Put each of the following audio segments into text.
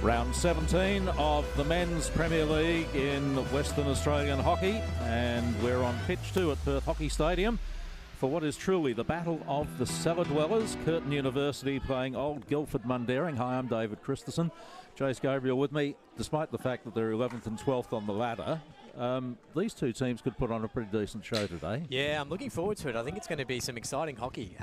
Round 17 of the Men's Premier League in Western Australian hockey, and we're on pitch 2 at Perth Hockey Stadium for what is truly the battle of the cellar dwellers. Curtin University playing Old Guildford Mundaring. Hi, I'm David Christensen. Jace Gabriel with me. Despite the fact that they're 11th and 12th on the ladder, these two teams could put on a pretty decent show today. Yeah, I'm looking forward to it. I think it's going to be some exciting hockey.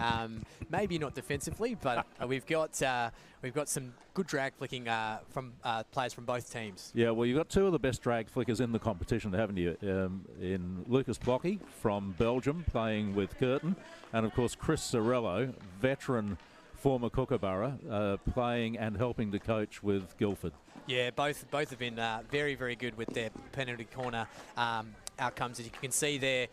Maybe not defensively, but we've got some good drag flicking from players from both teams. Yeah, well, you've got two of the best drag flickers in the competition, haven't you? In Lucas Blocky from Belgium playing with Curtin, and of course Chris Sorello, veteran former Kookaburra, playing and helping to coach with Guildford. Yeah, both have been very, very good with their penalty corner outcomes. As you can see there,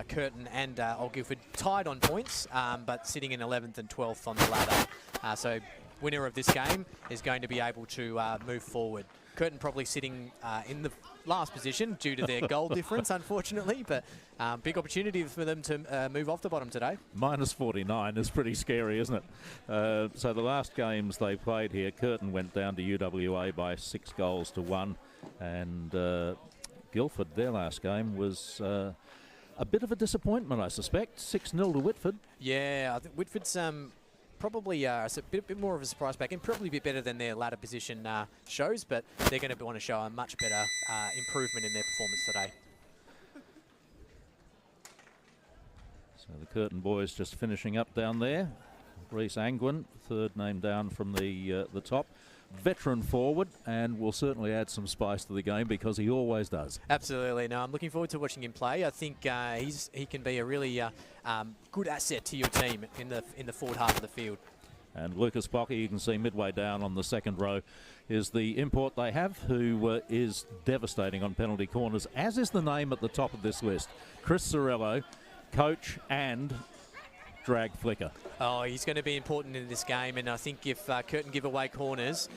Curtin and Old Guildford tied on points, but sitting in 11th and 12th on the ladder. So winner of this game is going to be able to move forward. Curtin probably sitting in the last position due to their goal difference, unfortunately, but big opportunity for them to move off the bottom today. Minus 49 is pretty scary, isn't it? So the last games they played here, Curtin went down to UWA by 6-1, and Guildford, their last game, was a bit of a disappointment, I suspect. 6-0 to Whitford. Yeah, I think Whitford's probably a bit more of a surprise back and probably a bit better than their ladder position shows, but they're going to want to show a much better improvement in their performance today. So the Curtin boys just finishing up down there. Reece Angwin, third name down from the top. Veteran forward, and will certainly add some spice to the game because he always does. Absolutely. No, I'm looking forward to watching him play. I think he can be a really good asset to your team in the forward half of the field. And Lucas Blocky, you can see midway down on the second row, is the import they have, who is devastating on penalty corners, as is the name at the top of this list. Chris Sorello, coach and drag flicker. Oh, he's going to be important in this game, and I think if Curtin give away corners,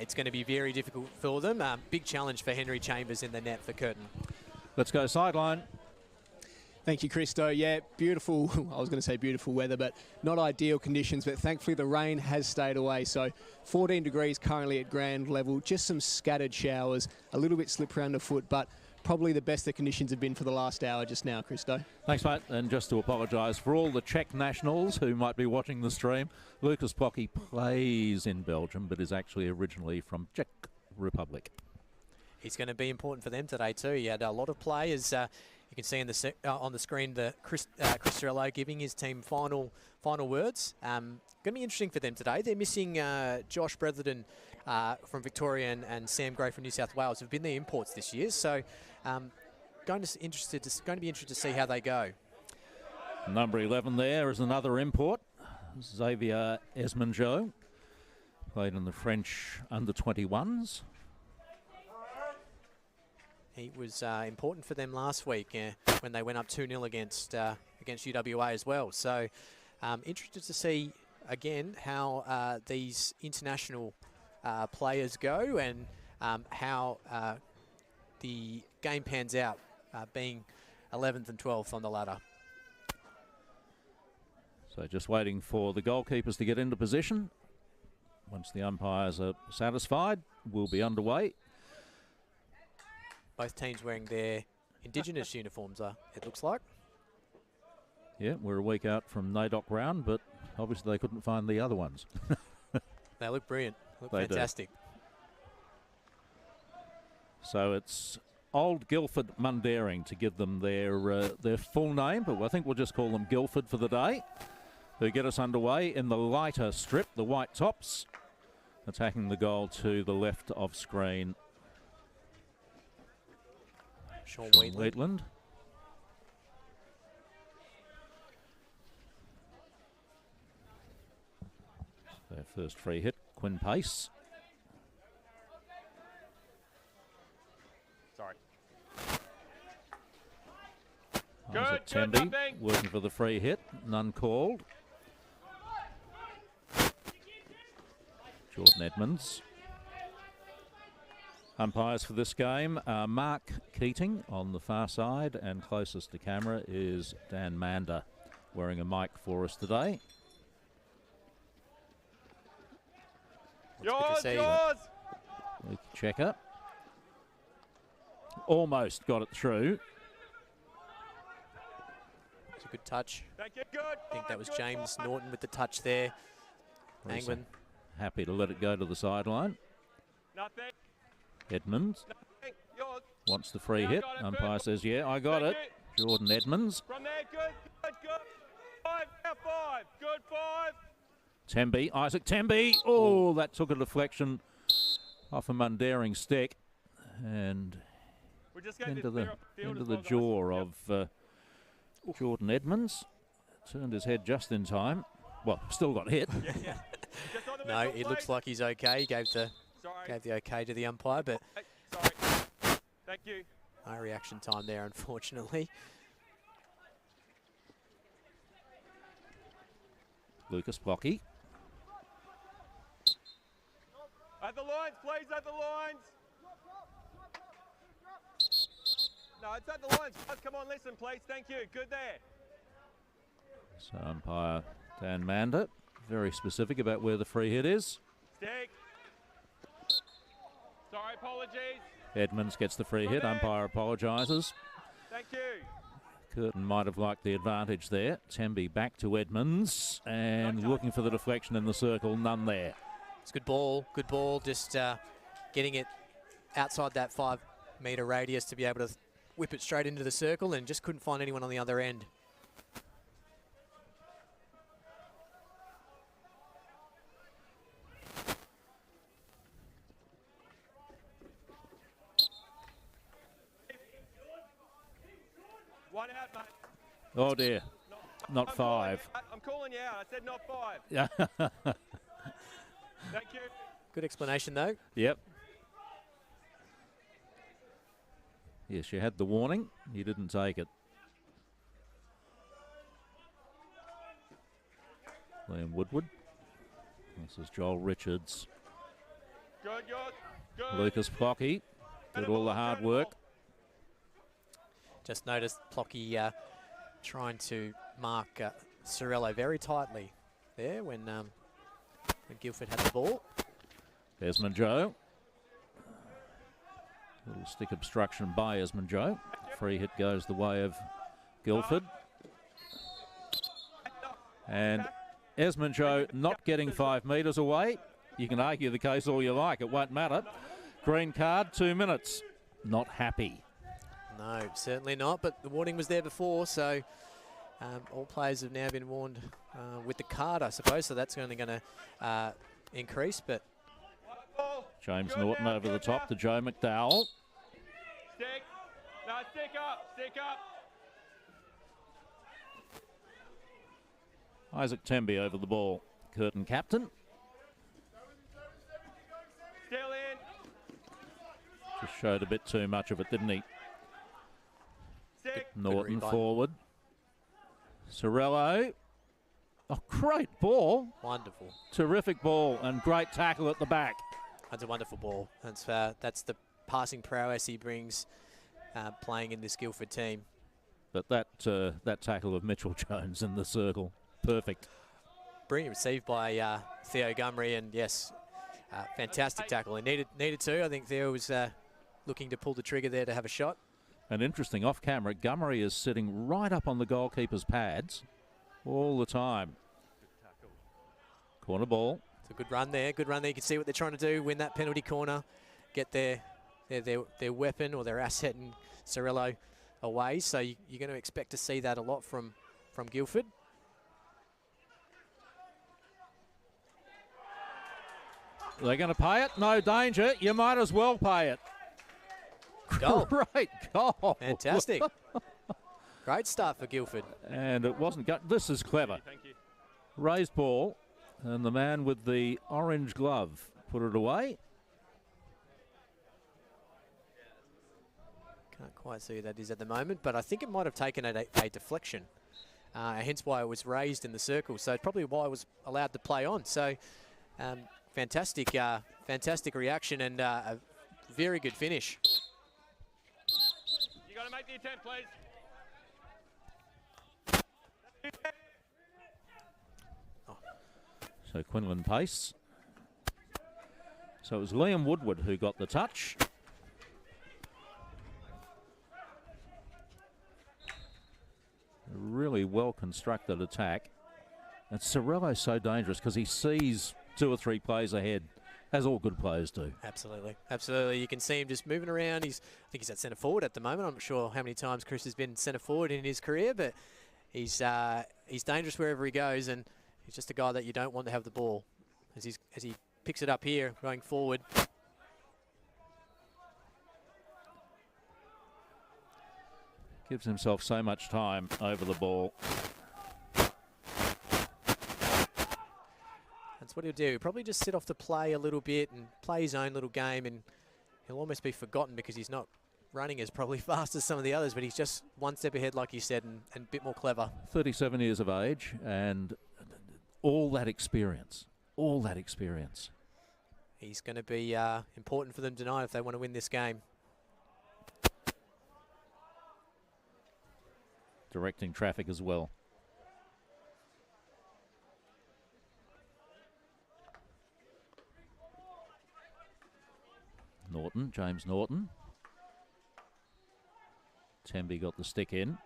it's going to be very difficult for them. Big challenge for Henry Chambers in the net for Curtin. Let's go sideline. Thank you, Christo. Yeah, beautiful, I was going to say beautiful weather, but not ideal conditions, but thankfully the rain has stayed away. So 14 degrees currently at ground level, just some scattered showers, a little bit slippery underfoot, but probably the best the conditions have been for the last hour just now, Christo. Thanks, mate. And just to apologise for all the Czech nationals who might be watching the stream, Lucas Blocky plays in Belgium, but is actually originally from Czech Republic. He's going to be important for them today too. He had a lot of players. You can see in on the screen the Chris Sorello giving his team final words. Going to be interesting for them today. They're missing Josh Bretherton from Victoria and Sam Gray from New South Wales, who've been the imports this year. So going to be interested to see how they go. Number 11 there is another import, Xavier Esmonjo, played in the French under-21s. He was important for them last week when they went up 2-0 against UWA as well. So interested to see again how these international players go and how the game pans out, being 11th and 12th on the ladder. So just waiting for the goalkeepers to get into position. Once the umpires are satisfied, we'll be underway. Both teams wearing their Indigenous uniforms, it looks like. Yeah, we're a week out from NAIDOC round, but obviously they couldn't find the other ones. They look brilliant. Look they fantastic. Do. So it's Old Guildford Mundaring to give them their full name, but I think we'll just call them Guildford for the day. Who get us underway in the lighter strip, the white tops, attacking the goal to the left of screen. Sean Wheatland. Their first free hit, Quinn Pace. Sorry. Isaac Temby working for the free hit, none called. Jordan Edmonds. Umpires for this game are Mark Keating on the far side, and closest to camera is Dan Mander, wearing a mic for us today. Yours! Luke checker. Almost got it through. It's a good touch. Thank you. Good. I think that was James Norton with the touch there. Angwin. Happy to let it go to the sideline. Nothing. Edmonds Nothing. Yours. wants the free Yeah, hit. got it, Umpire Bert. says, yeah, I got Thank it. Jordan Edmonds. From there, good. 5, now 5. Good 5. Temby, Isaac Temby. Oh, that took a deflection off a Mundaring stick and We're just getting into this the clear up field into as the well, guys. jaw Yep. of Jordan Edmonds. Turned his head just in time. Well, still got hit. Yeah. Just on the No, mental it looks plate. like he's okay. He gave the Sorry. okay to the umpire, but Hey, sorry. Thank you. no reaction time there, unfortunately. Lucas Blocky. At the lines, please, at the lines. No, it's at the lines. Guys, come on, listen, please. Thank you. Good there. So umpire Dan Mander, very specific about where the free hit is. Stick. Sorry, apologies. Edmonds gets the free hit. Umpire apologises. Thank you. Curtin might have liked the advantage there. Temby back to Edmonds and looking for the deflection in the circle. None there. It's good ball, just getting it outside that 5 metre radius to be able to whip it straight into the circle, and just couldn't find anyone on the other end. One out, mate. Oh dear, not I'm calling 5. you out. I'm calling you out. I said not 5. Yeah. Thank you. Good explanation though. Yep. Yes, you had the warning. You didn't take it. Liam Woodward. This is Joel Richards. Good, yours. Good. Lucas Plocky did all the hard work. Just noticed Plocky trying to mark Sorello very tightly there when Guildford had the ball. Esmond Joe. Little stick obstruction by Esmond Joe. Free hit goes the way of Guildford. And Esmond Joe not getting 5 metres away. You can argue the case all you like. It won't matter. Green card, 2 minutes. Not happy. No, certainly not, but the warning was there before, so all players have now been warned with the card, I suppose, so that's only going to increase, but James Norton over the top to Joe McDowell. Stick. No, stick up. Stick up. Isaac Temby over the ball. Curtin captain. Still in. Just showed a bit too much of it, didn't he? Stick. Norton read, forward. Sorello. Oh, great ball. wonderful. Terrific ball and great tackle at the back. That's a wonderful ball. That's the passing prowess he brings playing in this Guildford team. But that tackle of Mitchell Jones in the circle, perfect. Brilliant received by Theo Gumry, and yes, fantastic tackle. He needed to. I think Theo was looking to pull the trigger there to have a shot. And interesting, off camera, Gummery is sitting right up on the goalkeeper's pads all the time. Corner ball. It's a good run there. Good run there. You can see what they're trying to do. Win that penalty corner. Get their weapon or their asset in Sorello away. So you're going to expect to see that a lot from Guildford. Are they going to pay it? No danger. You might as well pay it. Goal. Great goal. Fantastic. Great start for Guildford. And it wasn't. This is clever. Thank you. Raised ball, and the man with the orange glove put it away. Can't quite see who that is at the moment, but I think it might have taken a deflection. Hence why it was raised in the circle. So it's probably why it was allowed to play on. So fantastic reaction and a very good finish. You got to make the attempt, please. So Quinlan Pace So it was Liam Woodward who got the touch. A really well-constructed attack. And Sorello's so dangerous because he sees 2 or 3 plays ahead, as all good players do. Absolutely, absolutely. You can see him just moving around. I think he's at centre forward at the moment. I'm not sure how many times Chris has been centre forward in his career, but he's dangerous wherever he goes, and he's just a guy that you don't want to have the ball. As he picks it up here, going forward. Gives himself so much time over the ball. That's what he'll do. He'll probably just sit off the play a little bit and play his own little game, and he'll almost be forgotten because he's not running as probably fast as some of the others, but he's just one step ahead, like you said, and a bit more clever. 37 years of age and all that experience. All that experience. He's going to be important for them tonight if they want to win this game. Directing traffic as well. Norton, James Norton. Temby got the stick in.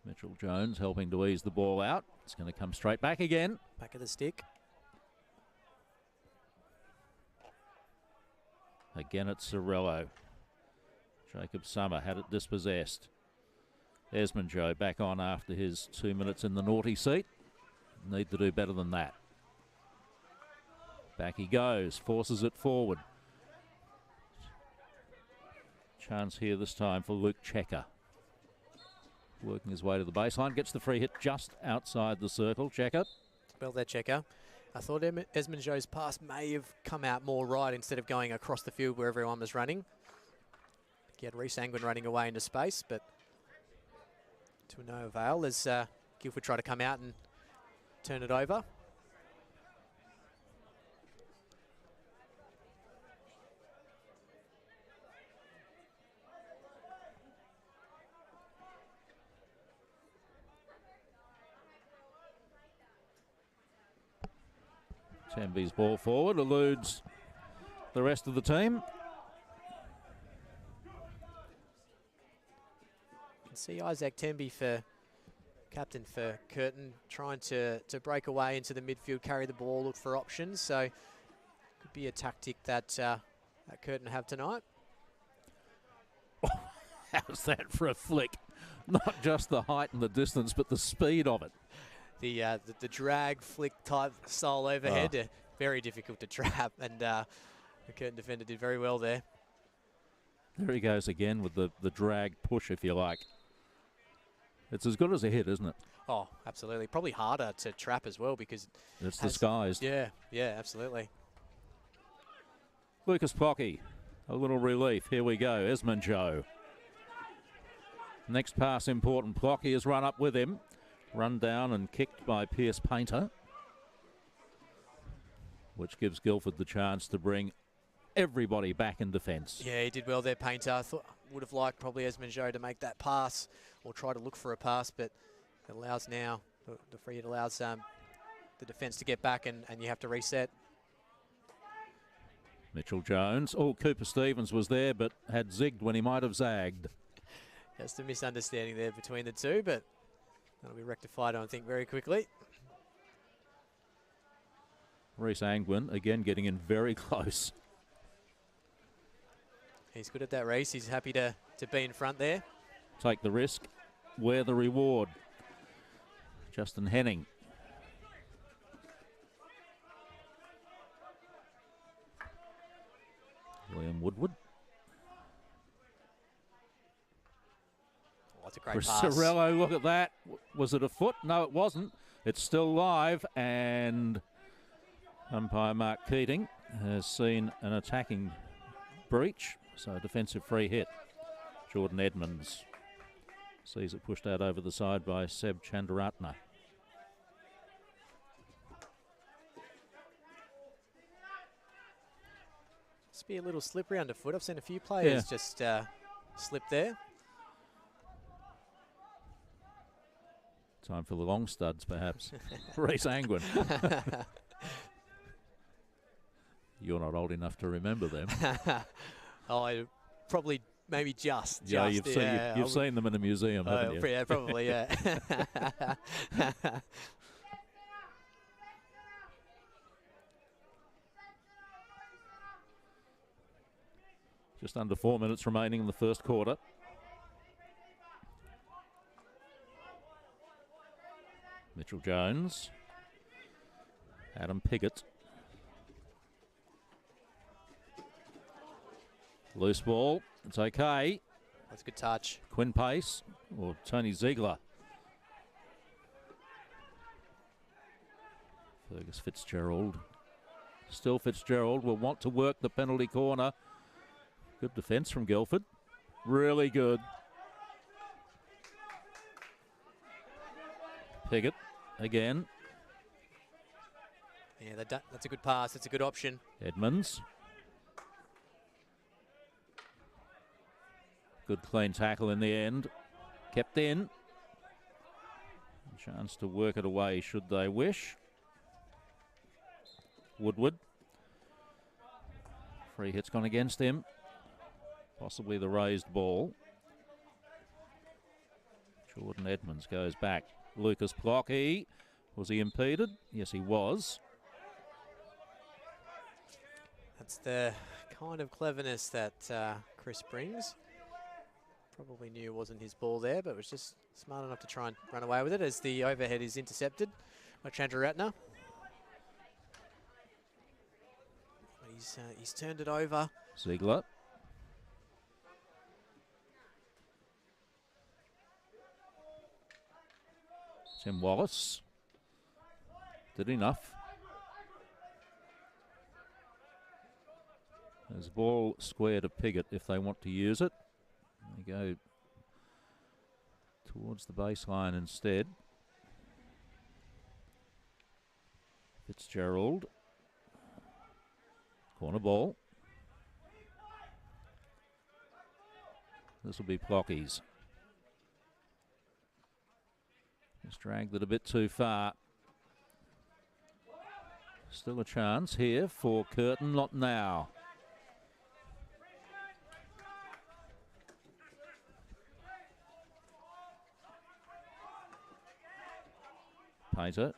Mitchell Jones helping to ease the ball out. It's going to come straight back again. Back of the stick. Again it's Sorello. Jacob Summer had it dispossessed. Esmond Joe back on after his 2 minutes in the naughty seat. Need to do better than that. Back he goes, forces it forward. Chance here this time for Luke Checker. Working his way to the baseline, gets the free hit just outside the circle. Checker. Well there, Checker. I thought Esmond Joe's pass may have come out more right instead of going across the field where everyone was running. He had Reece Angwin running away into space, but to no avail as Guildford try to come out and turn it over. Temby's ball forward eludes the rest of the team. You can see Isaac Temby, captain for Curtin, trying to break away into the midfield, carry the ball, look for options. So could be a tactic that that Curtin have tonight. How's that for a flick? Not just the height and the distance, but the speed of it. The drag flick type style overhead, very difficult to trap, and the Curtin defender did very well there. There he goes again with the drag push, if you like. It's as good as a hit, isn't it? Oh, absolutely. Probably harder to trap as well because it's disguised. Yeah, absolutely. Lucas Pocky, a little relief. Here we go. Esmond Joe. Next pass important. Pocky has run up with him. Run down and kicked by Pierce Painter, which gives Guildford the chance to bring everybody back in defence. Yeah, he did well there, Painter. I would have liked probably Esmond Joe to make that pass or try to look for a pass, but it allows now, the free hit allows the defence to get back and you have to reset. Mitchell Jones. Oh, Cooper Stevens was there but had zigged when he might have zagged. Just a misunderstanding there between the two, but that'll be rectified, I think, very quickly. Reece Angwin again getting in very close. He's good at that race. He's happy to be in front there. Take the risk, wear the reward. Justin Henning. Liam Woodward. Oh, that's a great pass. Sorello, look at that. Was it a foot? No, it wasn't. It's still live, and umpire Mark Keating has seen an attacking breach, so a defensive free hit. Jordan Edmonds sees it pushed out over the side by Seb Chandaratna. Must be a little slippery underfoot. I've seen a few players just slip there. Time for the long studs, perhaps. Reece Angwin. You're not old enough to remember them. I probably, maybe just. Yeah, you've seen them in a museum, haven't you? Yeah, probably, yeah. Just under 4 minutes remaining in the first quarter. Mitchell Jones. Adam Piggott. Loose ball. It's okay. That's a good touch. Quinn Pace or Tony Ziegler. Fergus Fitzgerald. Still Fitzgerald will want to work the penalty corner. Good defence from Guildford. Really good. Piggott again. Yeah, that's a good pass. That's a good option. Edmonds. Good clean tackle in the end. Kept in. Chance to work it away should they wish. Woodward. Free hit's gone against him. Possibly the raised ball. Jordan Edmonds goes back. Lucas Plocky. Was he impeded? Yes, he was. That's the kind of cleverness that Chris brings. Probably knew it wasn't his ball there, but was just smart enough to try and run away with it as the overhead is intercepted by Chandraratna. He's turned it over. Ziegler. Tim Wallace. Did enough. There's ball square to Piggott if they want to use it. They go towards the baseline instead. Fitzgerald. Corner ball. This will be Plocky's. Just dragged it a bit too far. Still a chance here for Curtin, not now. Painter.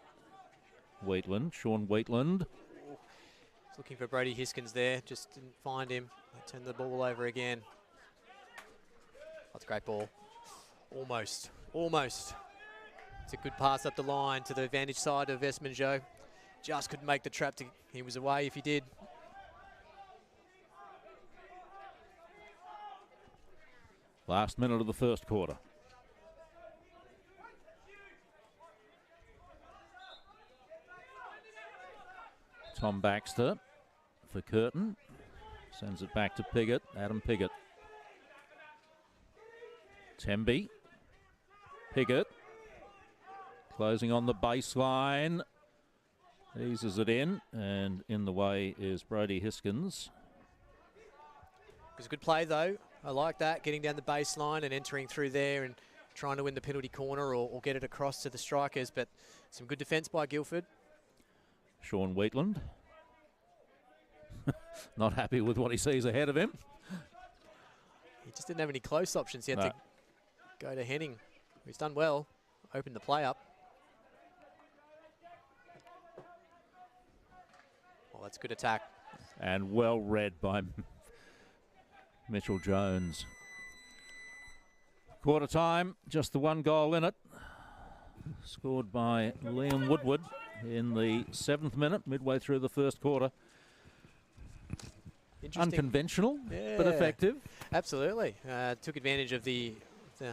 Wheatland, Sean Wheatland. He's looking for Brady Hiskins there, just didn't find him. They turned the ball over again. That's a great ball. Almost. It's a good pass up the line to the advantage side of Esmonjo. Just couldn't make the trap. He was away if he did. Last minute of the first quarter. Tom Baxter for Curtin. Sends it back to Piggott. Adam Piggott. Temby. Piggott. Closing on the baseline. Eases it in. And in the way is Brody Hiskins. It was a good play, though. I like that, getting down the baseline and entering through there and trying to win the penalty corner or get it across to the strikers. But some good defence by Guildford. Sean Wheatland. Not happy with what he sees ahead of him. He just didn't have any close options. He had to go to Henning, who's done well. Opened the play up. Well, that's a good attack. And well read by Mitchell Jones. Quarter time, just the one goal in it. Scored by Liam Woodward in the 7th minute, midway through the first quarter. Unconventional, but effective. Absolutely. Took advantage of the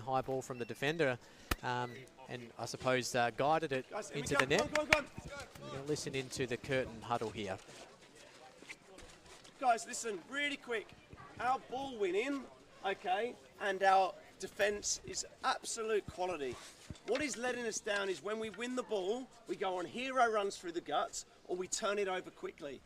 high ball from the defender and I suppose guided it into the net. We're going to listen into the Curtin huddle here. Guys, listen, really quick. Our ball winning, okay, and our defence is absolute quality. What is letting us down is when we win the ball, we go on hero runs through the guts or we turn it over quickly,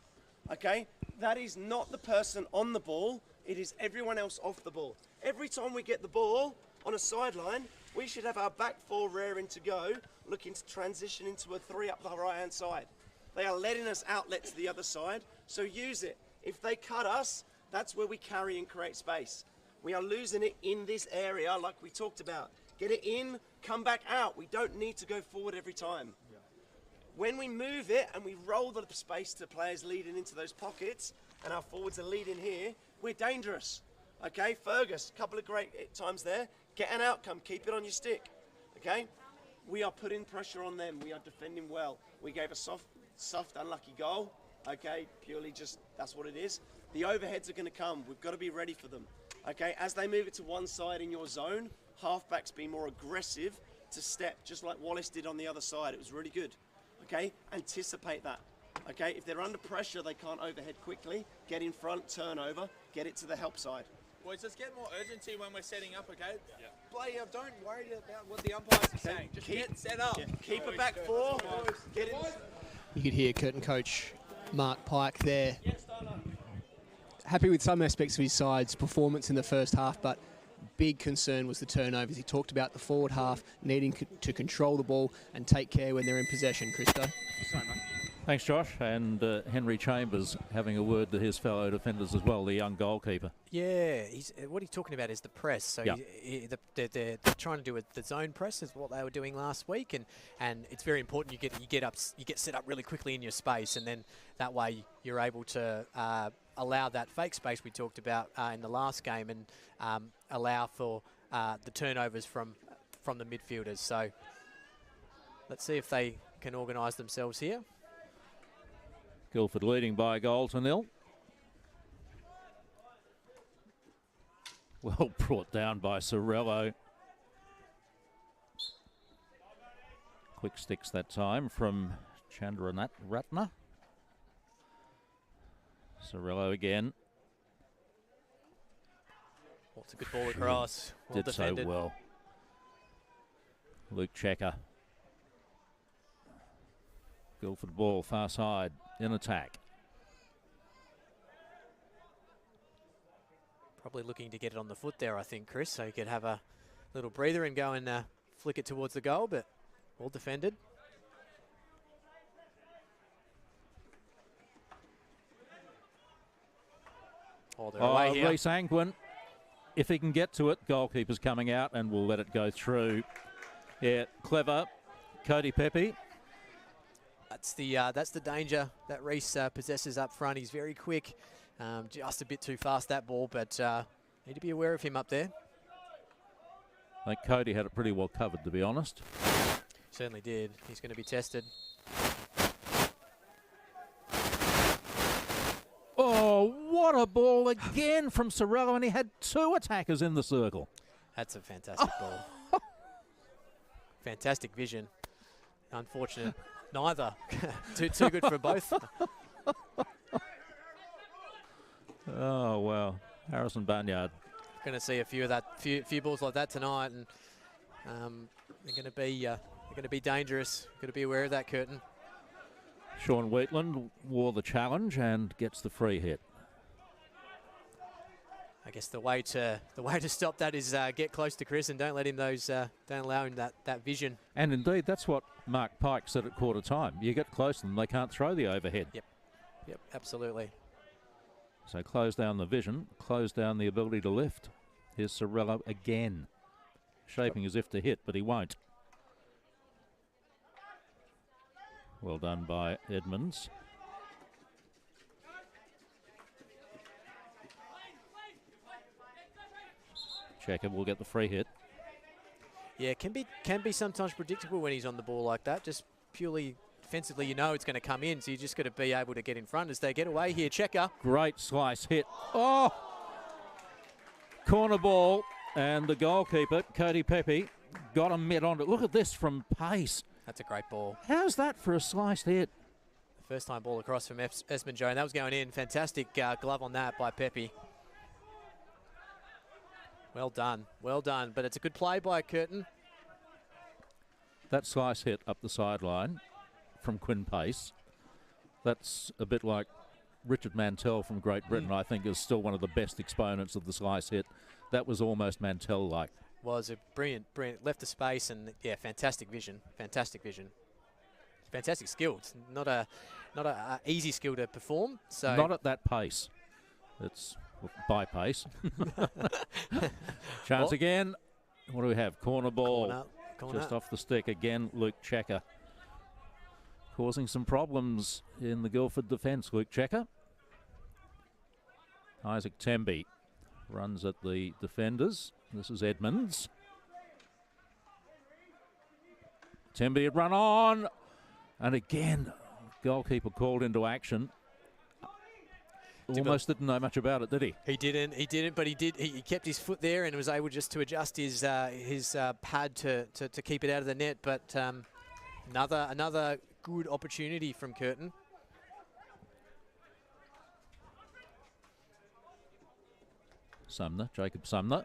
okay? That is not the person on the ball, it is everyone else off the ball. Every time we get the ball on a sideline, we should have our back four raring to go looking to transition into a 3 up the right-hand side. They are letting us outlet to the other side, so use it. If they cut us, that's where we carry and create space. We are losing it in this area like we talked about. Get it in, come back out. We don't need to go forward every time. Yeah. When we move it and we roll the space to players leading into those pockets, and our forwards are leading here, we're dangerous. Okay, Fergus, a couple of great times there. Get an outcome, keep it on your stick. Okay, we are putting pressure on them. We are defending well. We gave a soft, unlucky goal. Okay, purely just, that's what it is. The overheads are going to come. We've got to be ready for them. Okay, as they move it to one side in your zone, halfbacks be more aggressive to step, just like Wallace did on the other side. It was really good. Okay, anticipate that. Okay, if they're under pressure, they can't overhead quickly. Get in front, turn over, get it to the help side. Boys, let's get more urgency when we're setting up, okay? Yeah. Play, don't worry about what the umpires are saying. Just get set up. Yeah. Keep it back 4. Get in. You could hear Curtin coach Mark Pike there. Happy with some aspects of his side's performance in the first half, but big concern was the turnovers. He talked about the forward half needing to control the ball and take care when they're in possession, Christo. Thanks, Josh. And Henry Chambers having a word to his fellow defenders as well, the young goalkeeper. Yeah, what he's talking about is the press. So yep. They're trying to do the zone press is what they were doing last week, and it's very important you get set up really quickly in your space, and then that way you're able to allow that fake space we talked about in the last game, and allow for the turnovers from the midfielders. So let's see if they can organise themselves here. Guildford leading by a goal to 0. Well brought down by Sorello. Quick sticks that time from Chandranatratna. Sorello again. Oh, it's a good ball across. Well Did defended. so well. Luke Checker. Guildford ball far side in attack. Probably looking to get it on the foot there, I think, Chris, so you could have a little breather and go and flick it towards the goal, but well defended. Oh, they're away here. Reece Angwin, if he can get to it, goalkeeper's coming out and we'll let it go through. Yeah, clever. Cody Pepe. That's the danger that Reece possesses up front. He's very quick, just a bit too fast that ball, but need to be aware of him up there. I think Cody had it pretty well covered, to be honest. Certainly did. He's going to be tested. Oh, what a ball again from Sorello, and he had 2 attackers in the circle. That's a fantastic ball. Fantastic vision. Unfortunate. Neither. too good for both. Oh, wow. Harrison Barnyard. Going to see a few of that, few balls like that tonight, and they're going to be dangerous. Got to be aware of that, Curtin. Sean Wheatland wore the challenge and gets the free hit. I guess the way to stop that is get close to Chris and don't let him don't allow him that vision. And indeed, that's what Mark Pike said at quarter time. You get close to them, they can't throw the overhead. Yep, absolutely. So close down the vision, close down the ability to lift. Here's Sorello again, shaping as if to hit, but he won't. Well done by Edmonds. Checker will get the free hit. Yeah, can be sometimes predictable when he's on the ball like that. Just purely defensively, you know it's going to come in, so you just got to be able to get in front as they get away here. Checker. Great slice hit. Oh! Corner ball, and the goalkeeper, Cody Pepe, got a mitt on it. Look at this from pace. That's a great ball. How's that for a sliced hit? First time ball across from Esmond Joe, and that was going in. Fantastic glove on that by Pepe. Well done, but it's a good play by Curtin. That slice hit up the sideline from Quinn Pace, that's a bit like Richard Mantell from Great Britain, I think is still one of the best exponents of the slice hit. That was almost Mantell-like. Was a brilliant, left the space, and yeah, fantastic vision, fantastic skill. It's not a easy skill to perform. So not at that pace. It's by pace. Chance again. What do we have? Corner ball. Corner. Just off the stick again. Luke Checker causing some problems in the Guildford defence. Luke Checker. Isaac Temby runs at the defenders. This is Edmonds. Temby had run on. And again, goalkeeper called into action. Almost didn't know much about it, did he? He didn't, but he did. He kept his foot there and was able just to adjust his pad to keep it out of the net. But another good opportunity from Curtin. Sumner, Jacob Sumner.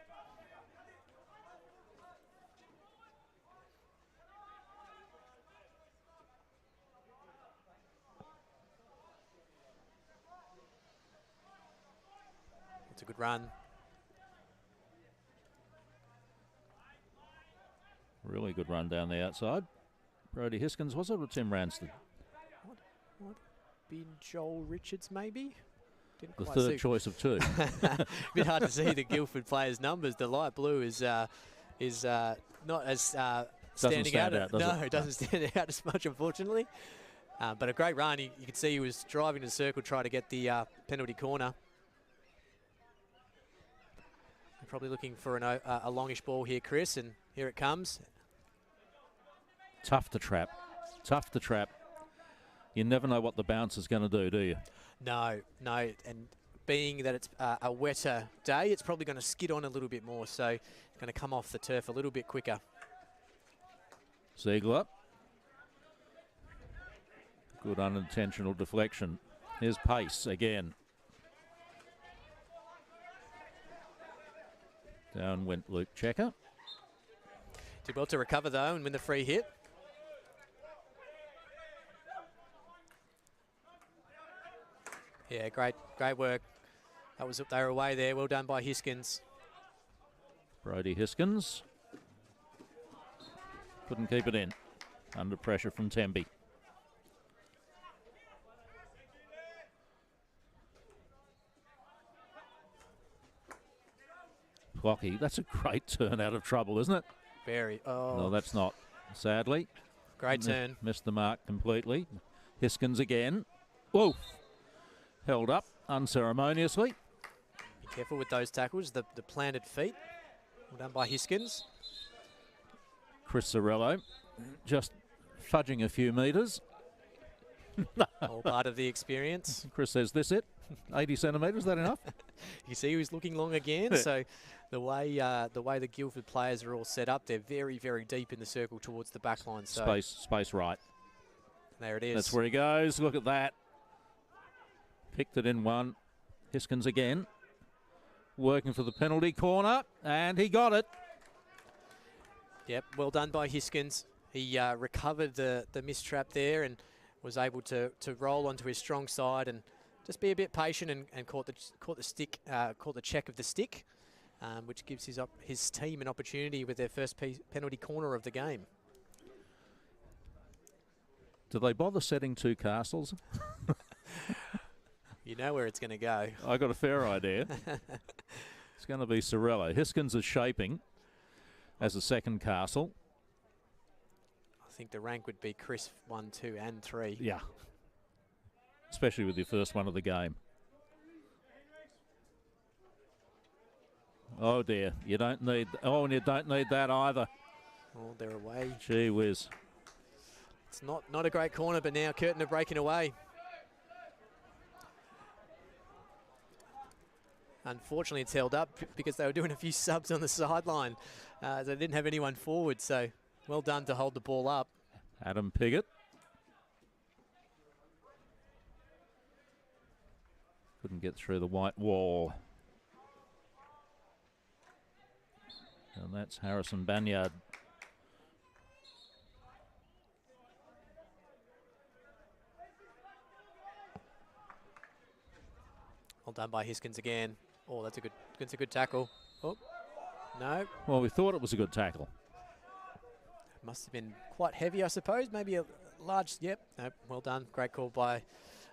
It's a good run. Really good run down the outside. Brody Hiskins, was it, or Tim Ranston? What? Been Joel Richards, maybe? Didn't The quite third see. choice of two. Bit hard to see the Guildford players' numbers. The light blue is not as standing out. Does no, it? it doesn't stand out as much, unfortunately. But a great run. You could see he was driving the circle, trying to get the penalty corner. Probably looking for a longish ball here, Chris, and here it comes. Tough to trap. Tough to trap. You never know what the bounce is going to do you? No. And being that it's a wetter day, it's probably going to skid on a little bit more, so it's going to come off the turf a little bit quicker. Ziegler. Good unintentional deflection. Here's Pace again. Down went Luke Checker. Did well to recover, though, and win the free hit. Yeah, great work. They were away there. Well done by Hiskins. Brody Hiskins. Couldn't keep it in. Under pressure from Temby. Clocky, that's a great turn out of trouble, isn't it? Very. Oh. No, that's not. Sadly. Great turn. Missed the mark completely. Hiskins again. Whoa. Held up unceremoniously. Be careful with those tackles, the planted feet. Well done by Hiskins. Chris Sorello just fudging a few metres. All part of the experience. Chris says, this it? 80 centimetres, is that enough? You see he was looking long again, so the way the Guildford players are all set up, they're very, very deep in the circle towards the back line. So Space right. There it is. That's where he goes. Look at that. Picked it in one. Hiskins again. Working for the penalty corner, and he got it. Yep, well done by Hiskins. He recovered the mistrap there and was able to roll onto his strong side and just be a bit patient and caught the check of the stick, which gives his team an opportunity with their first penalty corner of the game. Do they bother setting two castles? You know where it's going to go. I got a fair idea. It's going to be Sorello. Hiskins is shaping as a second castle. I think the rank would be Chris 1, 2 and 3. Yeah. Especially with your first one of the game. Oh dear, you don't need, and you don't need that either. Oh, they're away. Gee whiz. It's not a great corner, but now Curtin are breaking away. Unfortunately, it's held up because they were doing a few subs on the sideline. They didn't have anyone forward, so well done to hold the ball up. Adam Piggott. Couldn't get through the white wall. And that's Harrison Banyard. Well done by Hiskins again. Oh, that's a good tackle. Oh. No. Well, we thought it was a good tackle. Must have been quite heavy, I suppose. Maybe a large, yep. No, well done. Great call by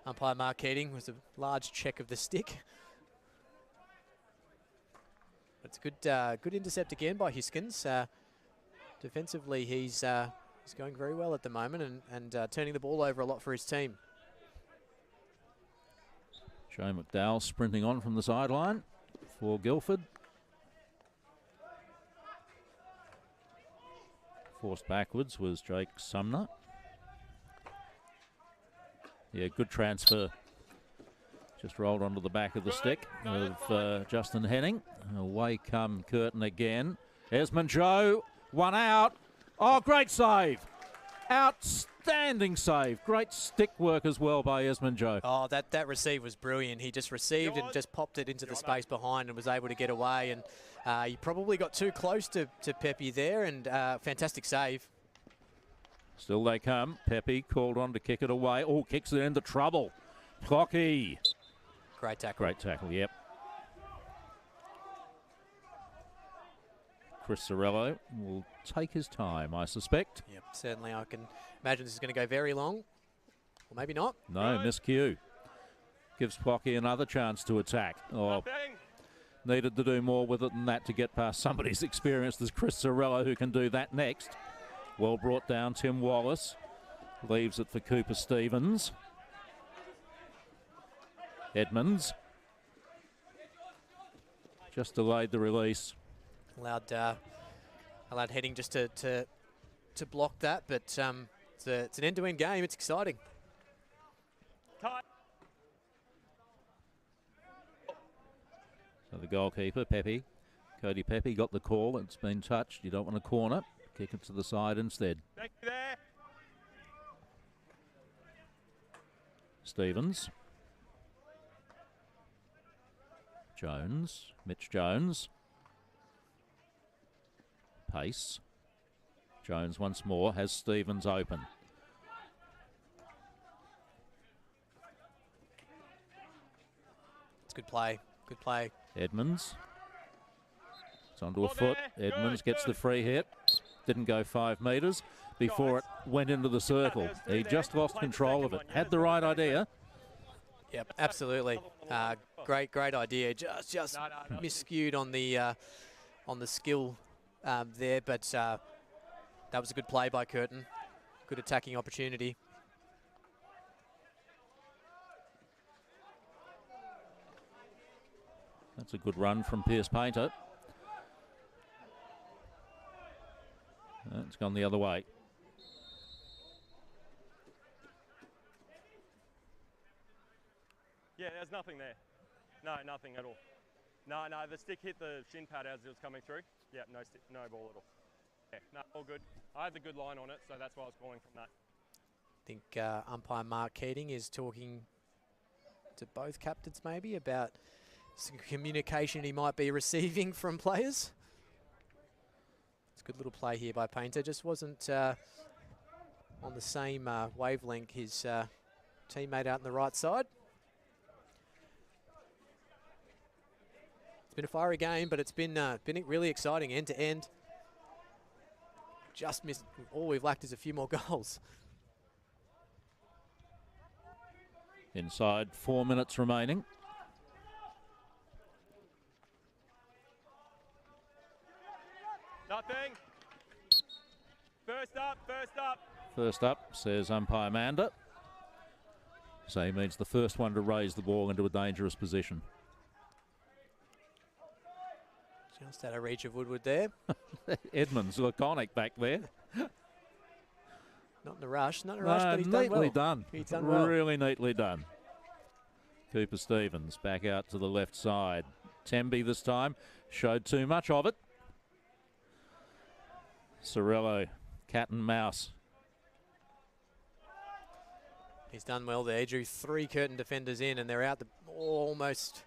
umpire Mark Keating. It was a large check of the stick. It's a good intercept again by Hiskins. Defensively, he's going very well at the moment and turning the ball over a lot for his team. Joe McDowell sprinting on from the sideline for Guildford. Forced backwards was Jake Sumner. Yeah, good transfer. Just rolled onto the back of the stick of Justin Henning. Away come Curtin again. Esmond Joe, one out. Oh, great save. Outstanding save. Great stick work as well by Esmond Joe. Oh, that receive was brilliant. He just received and just popped it into the space behind and was able to get away. And he probably got too close to Pepe there, and fantastic save. Still they come. Pepe called on to kick it away. Oh, kicks it into trouble. Clocky. Great tackle. Great tackle, yep. Chris Sorello will take his time, I suspect. Yep, certainly. I can imagine this is going to go very long. Or maybe not. No, miscue. Gives Clocky another chance to attack. Oh, needed to do more with it than that to get past somebody as experienced as Chris Sorello, who can do that next. Well brought down, Tim Wallace. Leaves it for Cooper Stevens. Edmonds. Just delayed the release. Allowed Heading just to block that, but it's an end-to-end game. It's exciting. So the goalkeeper, Pepe, Cody Pepe, got the call. It's been touched. You don't want a corner. Kick it to the side instead. Thank you there. Stevens. Jones. Mitch Jones. Pace. Jones once more has Stevens open. It's good play. Good play. Edmonds. It's onto a foot. Edmonds gets the free hit. Didn't go 5 metres before it went into the circle. He just lost control of it. Had the right idea. Yep, absolutely. Great idea. Just miscued on the skill there, but that was a good play by Curtin. Good attacking opportunity. That's a good run from Pierce Painter. It's gone the other way. Yeah, there's nothing there. No, nothing at all. No, the stick hit the shin pad as it was coming through. Yeah, no stick, no ball at all. Yeah, no, all good. I had the good line on it, so that's why I was calling from that. I think umpire Mark Keating is talking to both captains maybe about some communication he might be receiving from players. It's a good little play here by Painter. Just wasn't on the same wavelength his teammate out on the right side. It's been a fiery game, but it's been really exciting end to end. Just missed. All we've lacked is a few more goals. Inside 4 minutes remaining. Nothing. First up, first up. First up, says umpire Mander. So he means the first one to raise the ball into a dangerous position. Just out of reach of Woodward there. Edmonds laconic back there. Not in a rush, but he's done neatly well. done. He's done well. Really neatly done. Cooper Stevens back out to the left side. Temby this time showed too much of it. Sorello, cat and mouse. He's done well there. He drew 3 Curtin defenders in, and they're out almost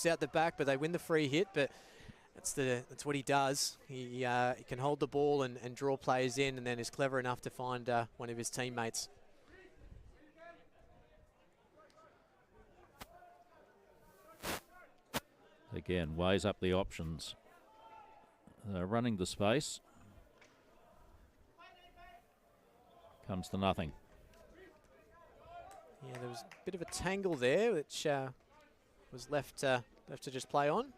out the back, but they win the free hit. But that's what he does. He can hold the ball and draw players in, and then is clever enough to find one of his teammates. Again, weighs up the options. running the space. Comes to nothing. Yeah, there was a bit of a tangle there, which was left to just play on.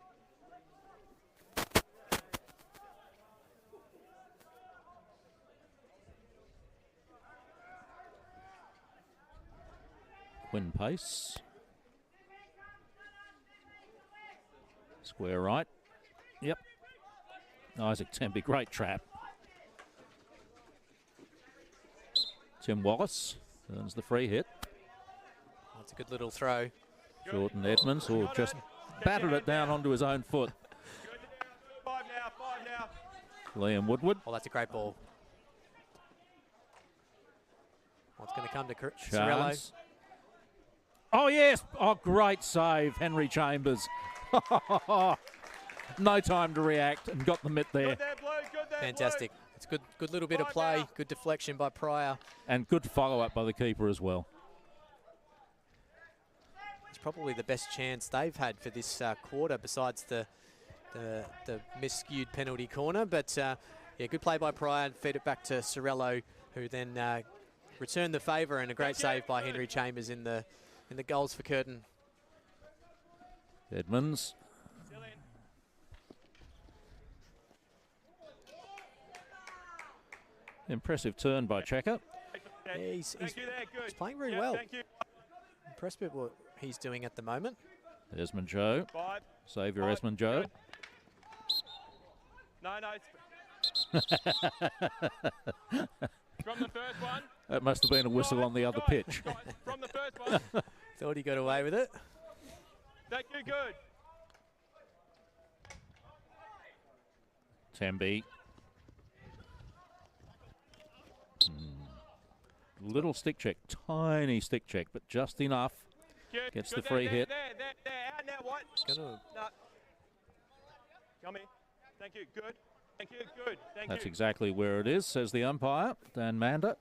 Quinn pace. Square right. Yep. Isaac Tempe, great trap. Tim Wallace earns the free hit. That's a good little throw. Jordan Edmonds will just battered it down onto his own foot. 5 now. Liam Woodward. Oh, that's a great ball. What's going to come to Sorello? Chance. Oh, yes. Oh, great save, Henry Chambers. No time to react and got the mitt there. Good there, Blue. Good there, Fantastic. It's good little bit of play. Good deflection by Pryor. And good follow-up by the keeper as well. It's probably the best chance they've had for this quarter besides the miscued penalty corner. But, yeah, good play by Pryor and feed it back to Sorello, who then returned the favour, and a great save by Henry Chambers in the goals for Curtin. Edmonds. Impressive turn by Checker. Yeah, he's playing very well. Impressed with what he's doing at the moment. Esmond Joe. Saviour Esmond Joe. No, it's from the first one. That must have been a whistle on the other pitch. From the first one. Thought he got away with it. Thank you, good. Tembe. Little stick check, tiny stick check, but just enough. Good. Gets Good the free hit. There. Out now, what? Gonna... No. Come here. Thank you, good. Thank you, good. Thank That's you. exactly where it is, says the umpire, Dan Mander.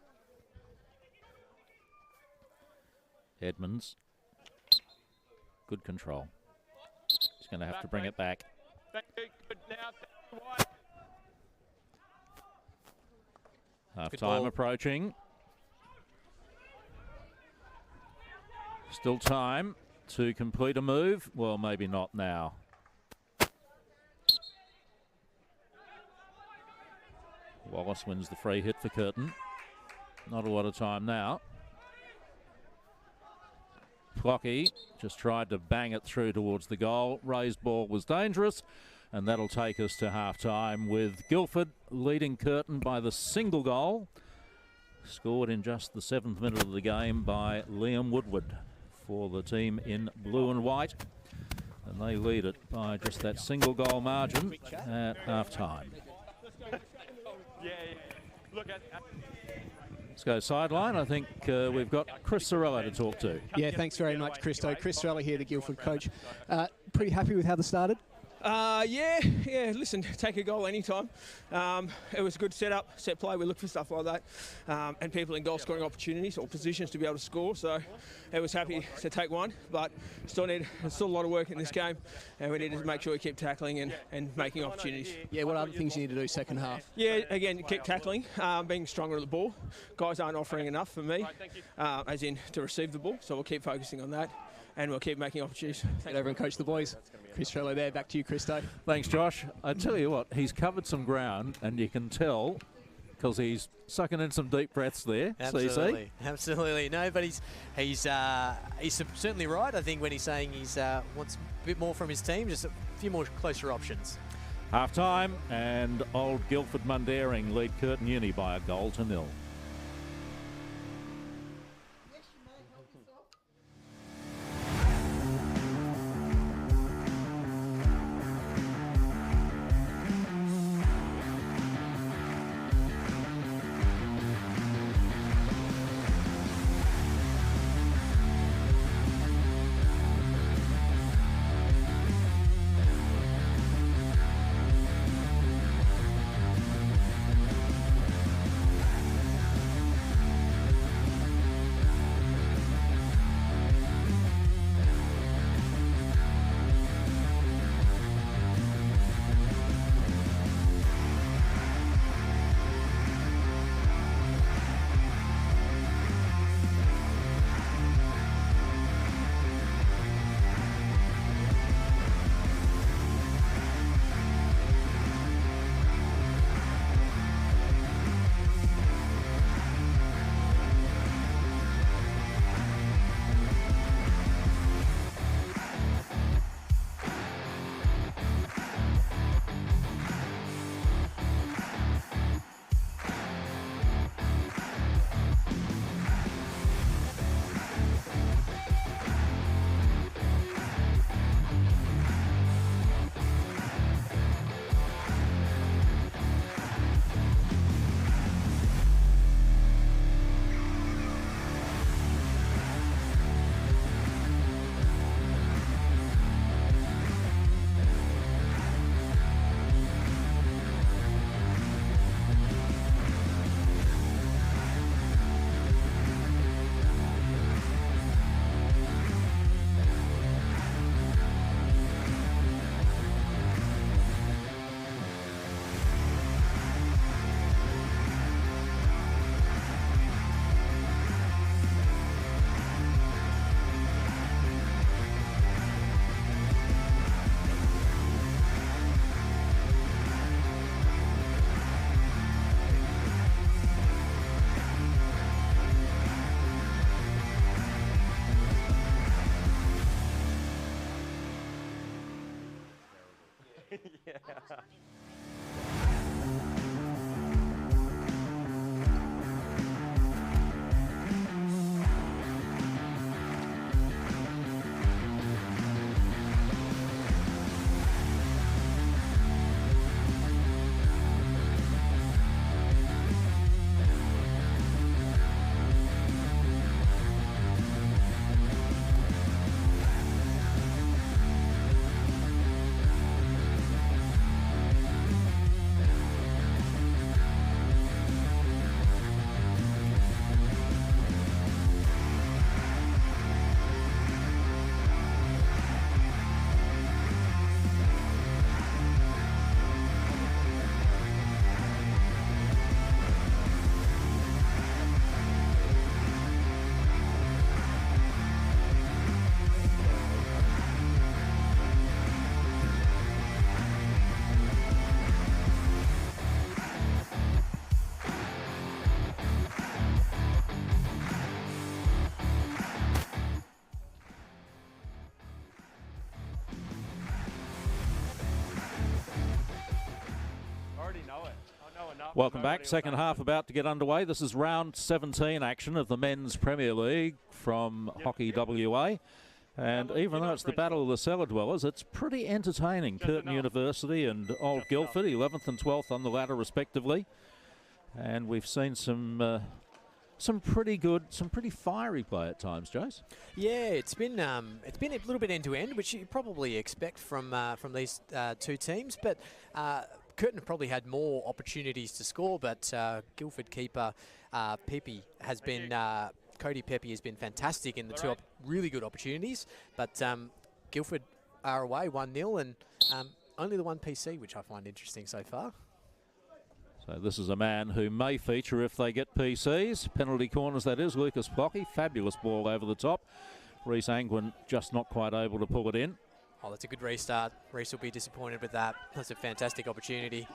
Edmonds. Good control. He's going to have to bring it back. Thank you, good. Now, thank you, White. Half-time approaching. Still time to complete a move. Well, maybe not now. Wallace wins the free hit for Curtin. Not a lot of time now. Clocky just tried to bang it through towards the goal. Raised ball was dangerous, and that'll take us to half-time with Guildford leading Curtin by the single goal, scored in just the 7th minute of the game by Liam Woodward for the team in blue and white, and they lead it by just that single goal margin at half-time. Yeah. Look at. Let's go sideline. I think we've got Chris Sorello to talk to. Yeah, thanks very much, Christo. Chris Sorello here, the Guildford coach. Pretty happy with how they started? Yeah, listen, take a goal anytime. It was a good setup, set play. We look for stuff like that. And people in goal scoring opportunities or positions to be able to score. So I was happy to take one, but there's still a lot of work in this game. And we need to make sure we keep tackling and making opportunities. Yeah, what other things you need to do second half? Yeah, again, keep tackling, being stronger at the ball. Guys aren't offering enough for me, as in to receive the ball. So we'll keep focusing on that. And we'll keep making opportunities. Get over and coach the boys. Chris Sorello there, back to you, Christo. Thanks, Josh. I tell you what, he's covered some ground, and you can tell because he's sucking in some deep breaths there. Absolutely, absolutely. No, but he's certainly right. I think when he's saying he's wants a bit more from his team, just a few more closer options. Half-time, and old Guildford Mundaring lead Curtin Uni by 1-0. Yeah. Welcome back. Second half about to get underway. This is round 17 action of the Men's Premier League from Hockey WA. And even though it's the battle of the cellar dwellers, it's pretty entertaining. Curtin University and Old Guildford, 11th and 12th on the ladder respectively. And we've seen some pretty good, some pretty fiery play at times, Jace. Yeah, it's been a little bit end to end, which you probably expect from these two teams. But Curtin probably had more opportunities to score, but Guildford keeper Pepe has been Cody Pepe has been fantastic in the two really good opportunities. But Guildford are away 1-0 and only the one PC, which I find interesting so far. So this is a man who may feature if they get PCs. Penalty corners, that is. Lucas Plocky, fabulous ball over the top. Reece Angwin just not quite able to pull it in. Oh, that's a good restart. Reece will be disappointed with that. That's a fantastic opportunity.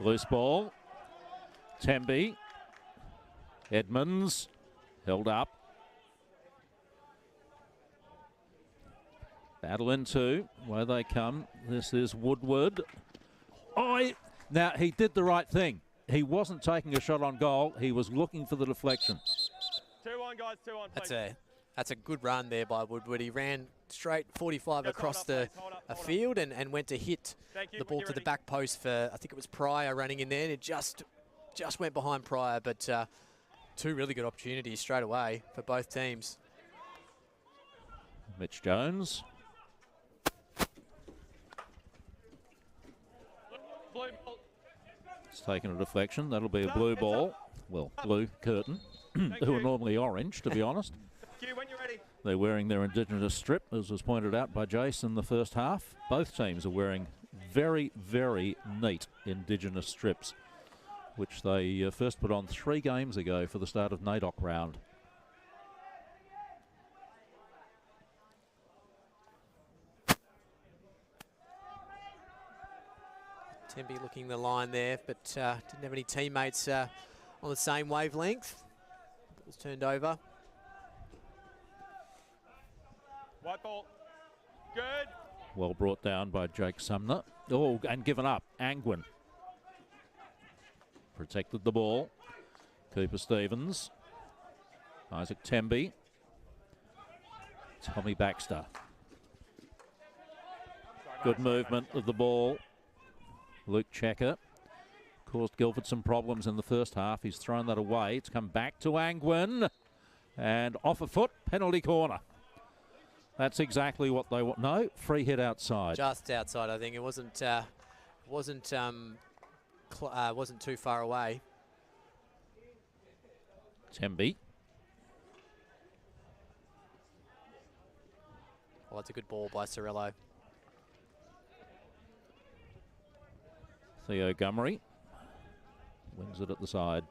Loose ball. Temby. Edmonds. Held up. Battle in two. Where they come. This is Woodward. Oh, now he did the right thing. He wasn't taking a shot on goal. He was looking for the deflection. 2-1, guys. 2-1, please. That's a good run there by Woodward. He ran straight 45 across the field and went to hit the ball to the back post for, I think it was Pryor running in there. And it just went behind Pryor, but two really good opportunities straight away for both teams. Mitch Jones. It's taken a deflection. That'll be a blue ball. Well, blue Curtin, who are normally orange, to be honest. When you're ready. They're wearing their Indigenous strip, as was pointed out by Jace in the first half. Both teams are wearing very, very neat Indigenous strips, which they first put on 3 games ago for the start of NAIDOC round. Temby looking the line there, but didn't have any teammates on the same wavelength. Ball's turned over. White ball. Good. Well brought down by Jake Sumner. Oh, and given up. Angwin. Protected the ball. Cooper Stevens. Isaac Temby. Tommy Baxter. Good movement of the ball. Luke Checker caused Guildford some problems in the first half. He's thrown that away. It's come back to Angwin. And off a foot, penalty corner. That's exactly what they want. No, free hit outside. Just outside, I think. It wasn't too far away. Temby. Well, that's a good ball by Sorello. Theo Gummery wins it at the side.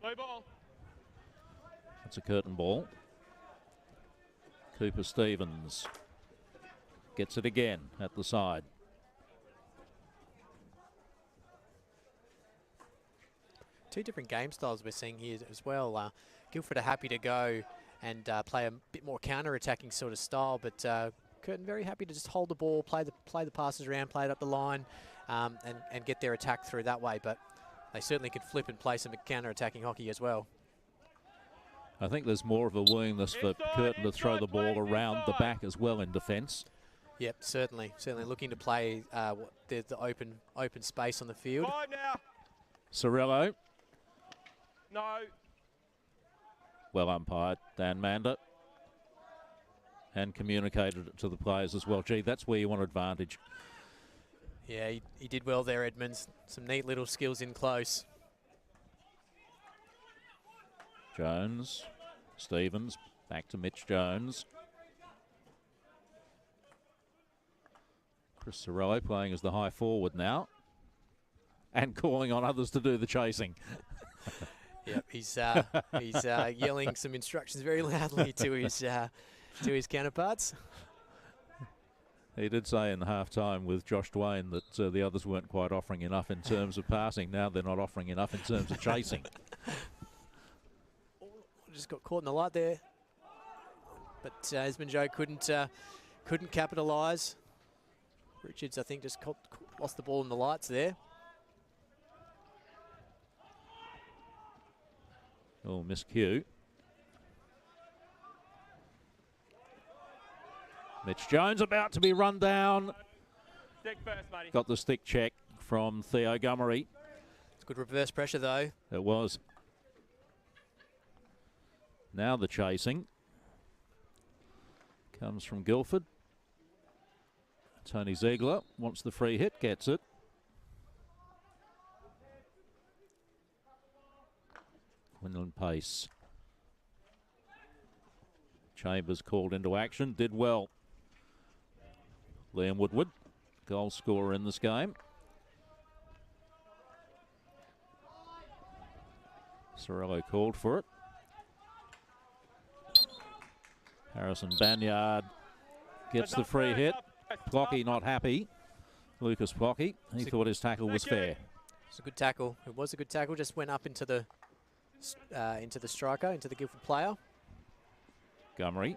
Blue ball. It's a Curtin ball. Cooper Stevens gets it again at the side. Two different game styles we're seeing here as well. Guildford are happy to go and play a bit more counter-attacking sort of style. But Curtin very happy to just hold the ball, play the passes around, play it up the line, and get their attack through that way. But they certainly could flip and play some counter-attacking hockey as well. I think there's more of a willingness for Curtin to throw the ball around the back as well in defence. Yep, certainly looking to play the open space on the field. 5 now. Cirillo. No. Well umpired, Dan Mander. And communicated it to the players as well. Gee, that's where you want advantage. Yeah, he did well there, Edmonds. Some neat little skills in close. Jones, Stevens, back to Mitch Jones. Chris Cirillo playing as the high forward now. And calling on others to do the chasing. Yep, he's yelling some instructions very loudly to his counterparts. He did say in half-time with Josh Dwayne that the others weren't quite offering enough in terms of passing. Now they're not offering enough in terms of chasing. Just got caught in the light there, but Esmond Joe couldn't capitalise. Richards, I think, just lost the ball in the lights there. Oh, miscue. Mitch Jones about to be run down. Stick first, matey. Got the stick check from Theo Gummery. It's good reverse pressure, though. It was. Now the chasing comes from Guildford. Tony Ziegler wants the free hit, gets it. Quinlan Pace. Chambers called into action, did well. Liam Woodward, goal scorer in this game. Cirillo called for it. Harrison Banyard gets the free hit. Plocky not happy. Lucas Plocky, he thought his tackle was fair. It's a good tackle. It was a good tackle. Just went up into the striker, into the Guildford player. Gummery.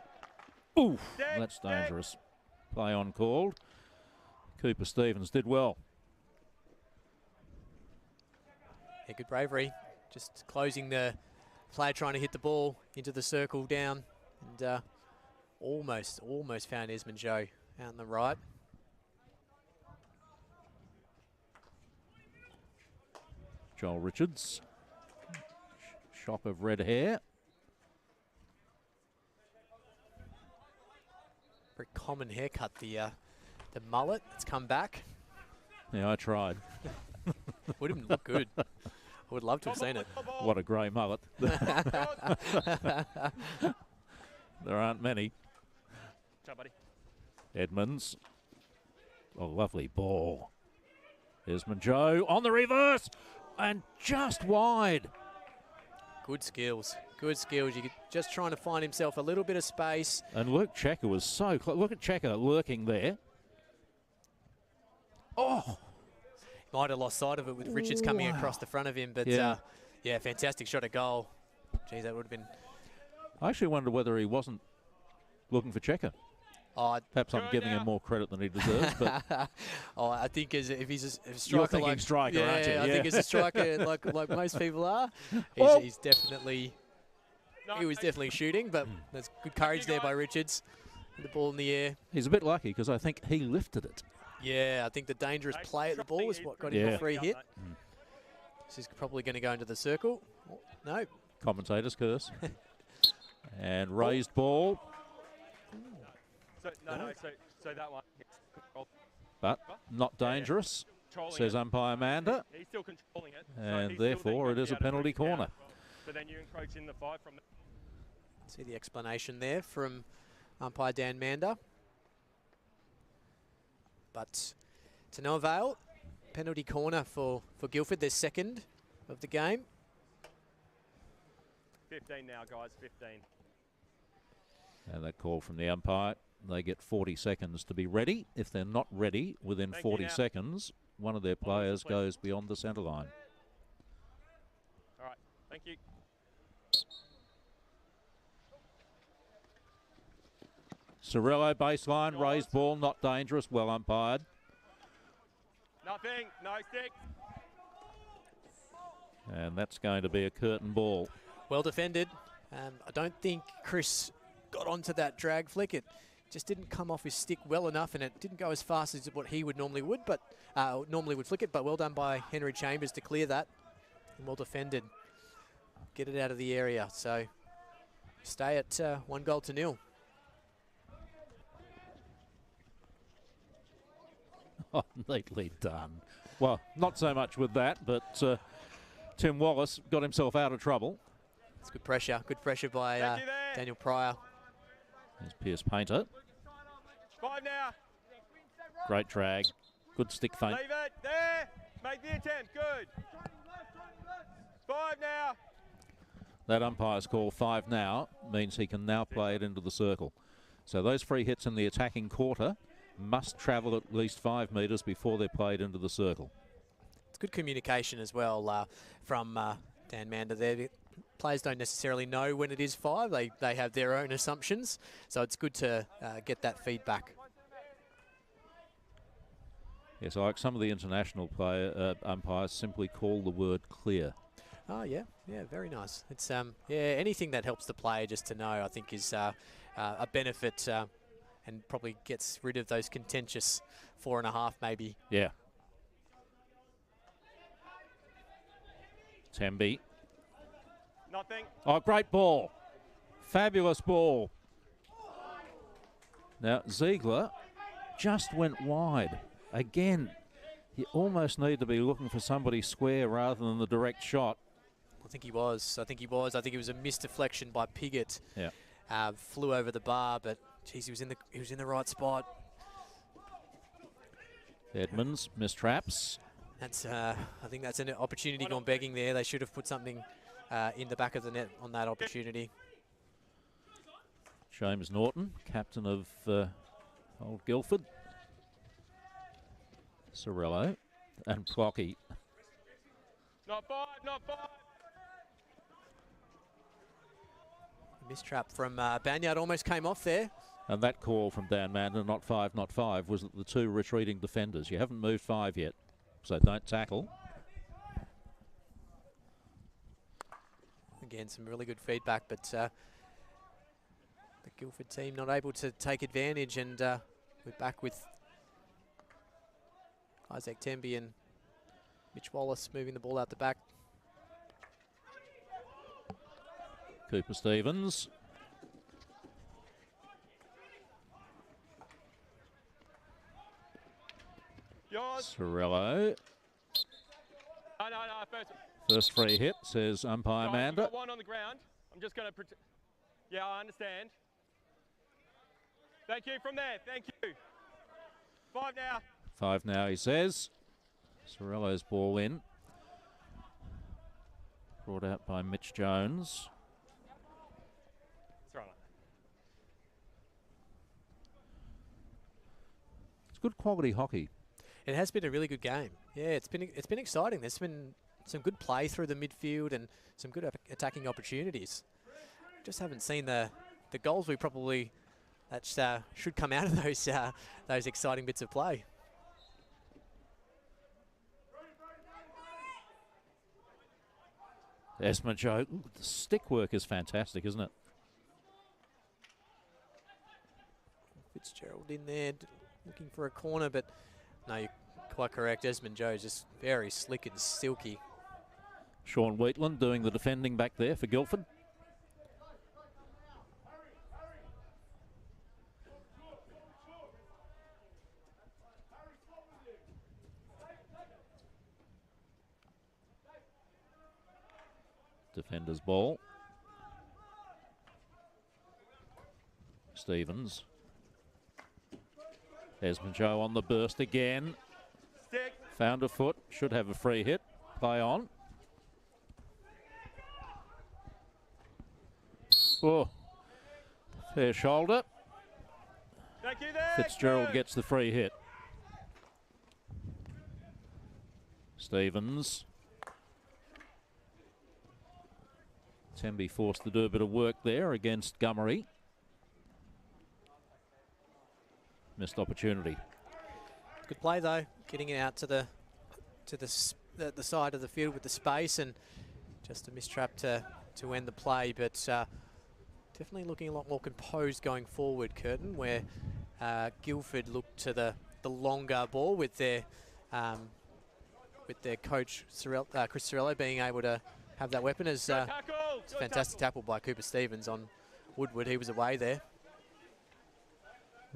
Ooh, that's dangerous. Play on called. Cooper Stevens did well. Yeah, good bravery. Just closing the player, trying to hit the ball into the circle down, and almost found Esmond Joe out on the right. Joel Richards. Shock of red hair. Very common haircut, the mullet. It's come back. Yeah, I tried. Would have looked good. I would love to have seen it. What a grey mullet. There aren't many. Ciao, buddy. Edmonds. A lovely ball. Esmond Joe on the reverse and just wide. Good skills. Good skills. You could just trying to find himself a little bit of space. And Luke Checker was so close. Look at Checker lurking there. Oh! Might have lost sight of it with Richards coming across the front of him, but Yeah. yeah, fantastic shot at goal. Geez, that would have been. I actually wonder whether he wasn't looking for Checker. Oh, Perhaps I'm giving him more credit than he deserves. But I think if he's a striker, you're thinking striker, yeah, aren't you? I think as a striker, like most people are, he's definitely. He was definitely shooting, but there's good courage there by Richards. The ball in the air. He's a bit lucky because I think he lifted it. Yeah, I think the dangerous play at the ball is what got him a free hit. This is probably going to go into the circle. Oh, no. Commentator's curse. And raised ball. So, so that one. But not dangerous, says umpire Mander. He's still controlling it. And therefore it is a penalty corner. But then you encroach in the 5 from there. See the explanation there from umpire Dan Mander. But to no avail. Penalty corner for Guildford, their second of the game. 15 now, guys, 15. And that call from the umpire. They get 40 seconds to be ready. If they're not ready within 40 seconds, one of their players goes beyond the centre line. All right, thank you. Cirillo baseline, raised ball, not dangerous, well umpired. Nothing, no stick. And that's going to be a Curtin ball. Well defended. I don't think Chris got onto that drag flick. It just didn't come off his stick well enough, and it didn't go as fast as what he would normally would, but normally would flick it. But well done by Henry Chambers to clear that. And well defended. Get it out of the area. So stay at 1-0. Oh, neatly done. Well, not so much with that, but Tim Wallace got himself out of trouble. It's good pressure. Good pressure by Daniel Pryor. There's Pierce Painter. 5 now. Great drag. Good stick feint. Leave it. There. Make the attempt. Good. 5 now. That umpire's call 5 now means he can now play it into the circle. So those free hits in the attacking quarter must travel at least 5 metres before they're played into the circle. It's good communication as well from Dan Mander there. Players don't necessarily know when it is 5. They have their own assumptions. So it's good to get that feedback. Yes, like some of the international umpires simply call the word clear. Oh, yeah, very nice. It's anything that helps the player just to know, I think, is a benefit and probably gets rid of those contentious 4.5 maybe. Yeah. Temby. Nothing. Oh, great ball. Fabulous ball. Now, Ziegler just went wide. Again, you almost need to be looking for somebody square rather than the direct shot. I think he was. I think it was a missed deflection by Piggott. Yeah. Flew over the bar, but geez, he was in the right spot. Edmonds missed traps. That's I think that's an opportunity gone begging there. They should have put something in the back of the net on that opportunity. James Norton, captain of Old Guildford. Cirillo and Plocky. Not 5, not 5. Mistrap from Banyard almost came off there. And that call from Dan Mander, not 5, not 5, was the 2 retreating defenders. You haven't moved 5 yet, so don't tackle. Again, some really good feedback, but the Guildford team not able to take advantage, and we're back with Isaac Temby and Mitch Wallace moving the ball out the back. Cooper Stevens. Yours. Cirillo. No, First free hit, says umpire Mander. One on the ground. I'm just going to pretend. Yeah, I understand. Thank you from there. Thank you. 5 now. 5 now, he says. Cirillo's ball in. Brought out by Mitch Jones. That's right. It's good quality hockey. It has been a really good game. Yeah, it's been exciting. There's been some good play through the midfield and some good attacking opportunities. Just haven't seen the goals we probably should come out of those exciting bits of play. Esma Joe, the stick work is fantastic, isn't it? Fitzgerald in there looking for a corner, but no, you're quite correct. Esmond Joe just very slick and silky. Sean Wheatland doing the defending back there for Guildford. Defender's ball. Stevens. Esmond Joe on the burst again. Stick. Found a foot. Should have a free hit. Play on. Oh. Fair shoulder. Thank you there. Fitzgerald Good. gets the free hit. Stevens. Temby forced to do a bit of work there against Gummery. missed opportunity. Good play though, getting it out to the side of the field with the space, and just a mistrap to end the play. But definitely looking a lot more composed going forward, Curtin, where Guildford looked to the longer ball with their coach Chris Sorello being able to have that weapon. As it's a fantastic tackle by Cooper Stevens on Woodward. He was away there.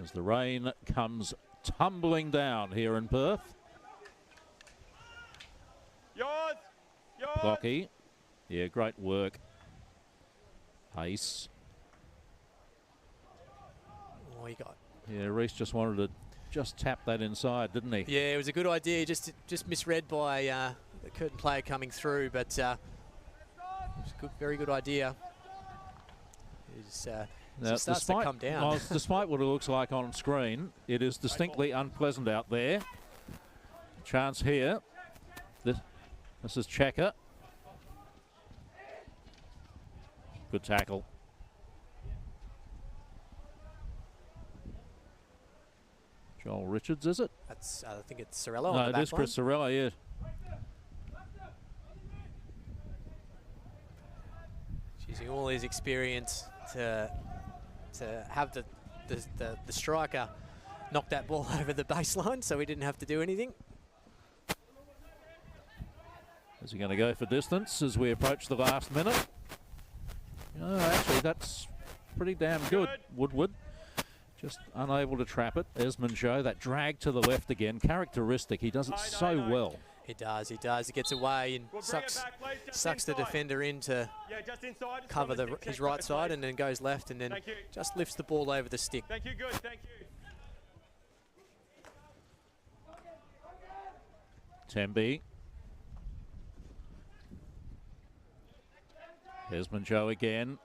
As the rain comes tumbling down here in Perth. Yours! Clocky. Yeah, great work. Ace. Oh, he got. Yeah, Reese just wanted to just tap that inside, didn't he? Yeah, it was a good idea. Just misread by the Curtin player coming through, but it was a good, very good idea. Now, it starts to come down. Well, despite what it looks like on screen, it is distinctly unpleasant out there. Chance here. This is Checker. Good tackle. Joel Richards, is it? That's I think it's Sorello. No, on the it is Chris Sorello, yeah. Using all his experience to have the striker knock that ball over the baseline, so he didn't have to do anything. Is he going to go for distance as we approach the last minute? No, actually, that's pretty damn good. Woodward just unable to trap it. Esmond Joe, that drag to the left again, characteristic. He does it so well. He does. He gets away and sucks the defender in to cover his right side, and then goes left, and then just lifts the ball over the stick. Thank you, good, thank you. Tembe. Esmond Joe again.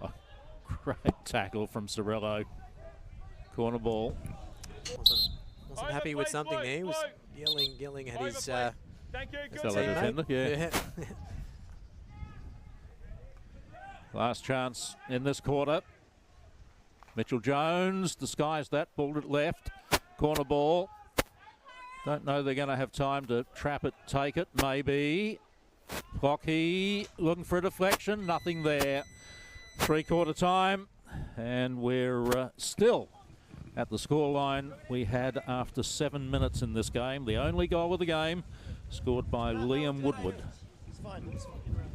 Oh, great tackle from Sorello. Corner ball. Wasn't happy with something there. He was yelling at his fellow defender. Yeah. Last chance in this quarter. Mitchell Jones disguised that, balled it left. Corner ball. Don't know they're going to have time to trap it, take it, maybe. Clocky looking for a deflection, nothing there. 3/4 time, and we're still at the scoreline we had after 7 minutes in this game. The only goal of the game scored by Liam Woodward.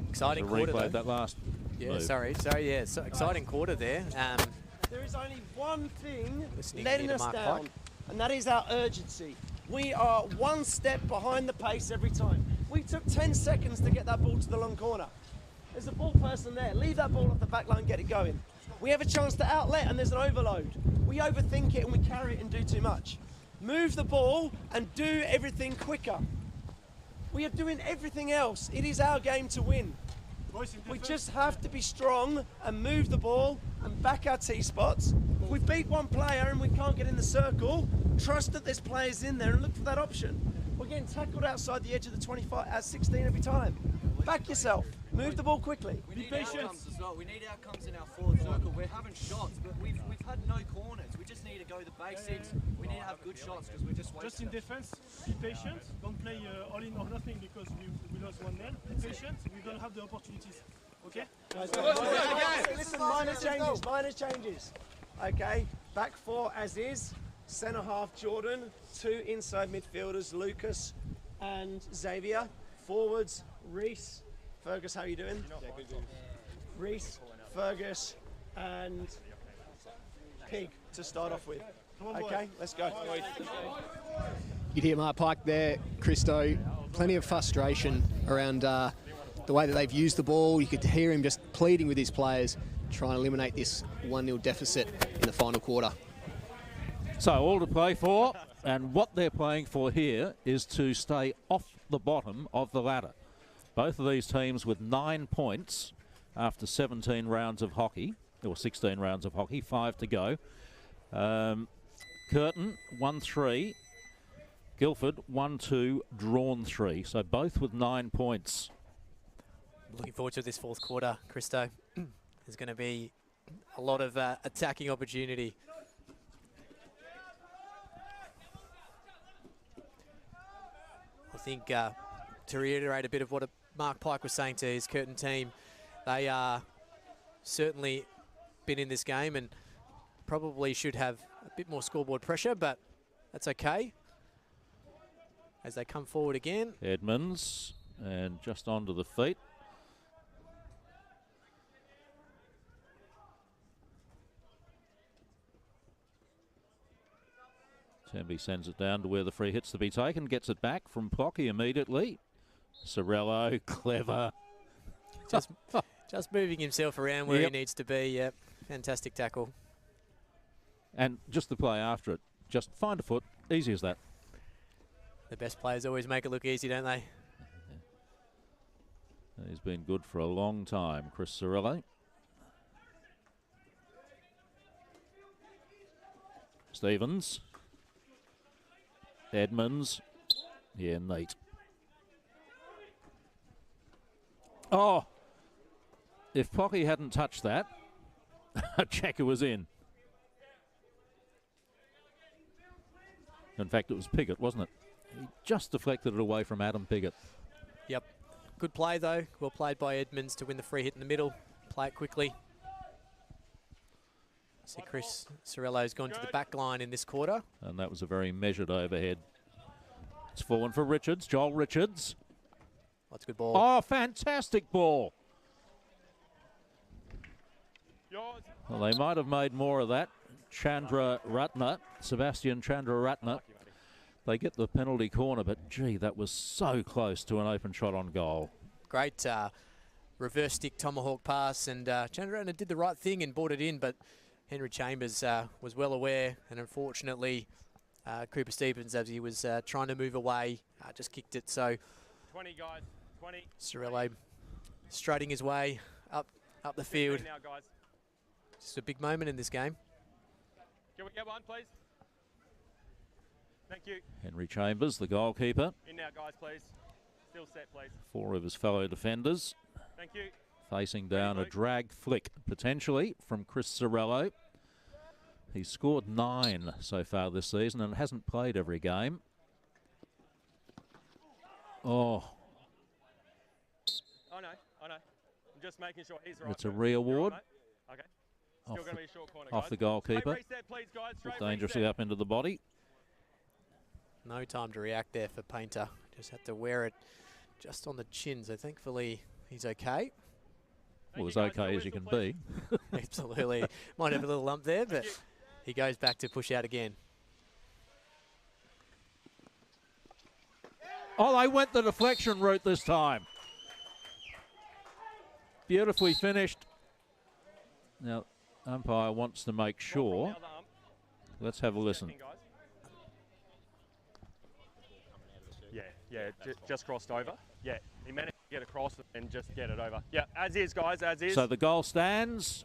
Exciting quarter though. That last move. Sorry, yeah, so exciting quarter there. There is only one thing Listening letting to us Mark down, Pike. and that is our urgency. We are one step behind the pace every time. We took 10 seconds to get that ball to the long corner. There's a ball person there. Leave that ball off the back line, get it going. We have a chance to outlet, and there's an overload. We overthink it and we carry it and do too much. Move the ball and do everything quicker. We are doing everything else. It is our game to win. We just have to be strong and move the ball and back our T-spots. If we beat one player and we can't get in the circle, trust that there's players in there and look for that option. We're getting tackled outside the edge of the 25 at 16 every time. Back yourself. Move the ball quickly. We need outcomes as well. We need outcomes in our forward circle. We're having shots, but we've had no corners. We just need to go the basics. We need to have good shots because we're just wasting. Just in defense, be patient. Don't play all in or nothing because we lost 1-0. Be patient. We don't have the opportunities. Okay? Listen, minor changes. Okay, back four as is. Centre half Jordan, 2 inside midfielders, Lucas and Xavier. Forwards, Reese. Fergus, how are you doing? Yeah, good. Reese, Fergus, and Pig to start off with. Okay, let's go. You'd hear Mark Pike there, Christo. Plenty of frustration around the way that they've used the ball. You could hear him just pleading with his players, trying to eliminate this 1-0 deficit in the final quarter. So all to play for, and what they're playing for here is to stay off the bottom of the ladder. Both of these teams with 9 points after 17 rounds of hockey, or 16 rounds of hockey, 5 to go. Curtin, 1-3. Guildford, 1-2, drawn 3. So both with 9 points. Looking forward to this fourth quarter, Christo. There's going to be a lot of attacking opportunity. I think to reiterate a bit of what Mark Pike was saying to his Curtin team, they are certainly been in this game and probably should have a bit more scoreboard pressure, but that's okay. As they come forward again. Edmonds, and just onto the feet. Temby sends it down to where the free hit's to be taken, gets it back from Pocky immediately. Sorello, clever. Just moving himself around where he needs to be. Yep, fantastic tackle. And just the play after it. Just find a foot, easy as that. The best players always make it look easy, don't they? He's been good for a long time, Chris Sorello. Stevens. Edmonds. Yeah, neat. Oh, if Pocky hadn't touched that, a checker was in. In fact, it was Piggott, wasn't it? He just deflected it away from Adam Piggott. Yep. Good play, though. Well played by Edmonds to win the free hit in the middle. Play it quickly. See, Chris Sorello's gone to the back line in this quarter. And that was a very measured overhead. It's fallen for Richards, Joel Richards. That's a good ball. Oh, fantastic ball. Well, they might have made more of that. Chandra Ratna, Sebastian Chandra Ratna. They get the penalty corner, but gee, that was so close to an open shot on goal. Great reverse stick tomahawk pass, and Chandra Ratna did the right thing and brought it in, but Henry Chambers was well aware, and unfortunately Cooper Stevens, as he was trying to move away, just kicked it. So 20 guys, 20. Sorello striding his way up the field. Now, guys. Just a big moment in this game. Can we get one, please? Thank you. Henry Chambers, the goalkeeper. In now, guys, please. Still set, please. 4 of his fellow defenders. Thank you. Facing down a drag flick, potentially, from Chris Sorello. He's scored 9 so far this season and hasn't played every game. Oh. I know. I'm just making sure he's right. It's a re-award. Okay. Still going to be a short corner, off guys. the goalkeeper. Reset, please, guys. Dangerously up into the body. No time to react there for Painter. Just had to wear it just on the chin, so thankfully he's okay. Well, as okay as you can be. Absolutely. Might have a little lump there, but he goes back to push out again. Oh, they went the deflection route this time. Beautifully finished. Now, umpire wants to make sure. Let's have a listen. Yeah, just crossed over. Yeah, he managed to get across and just get it over. Yeah, as is, guys, as is. So the goal stands.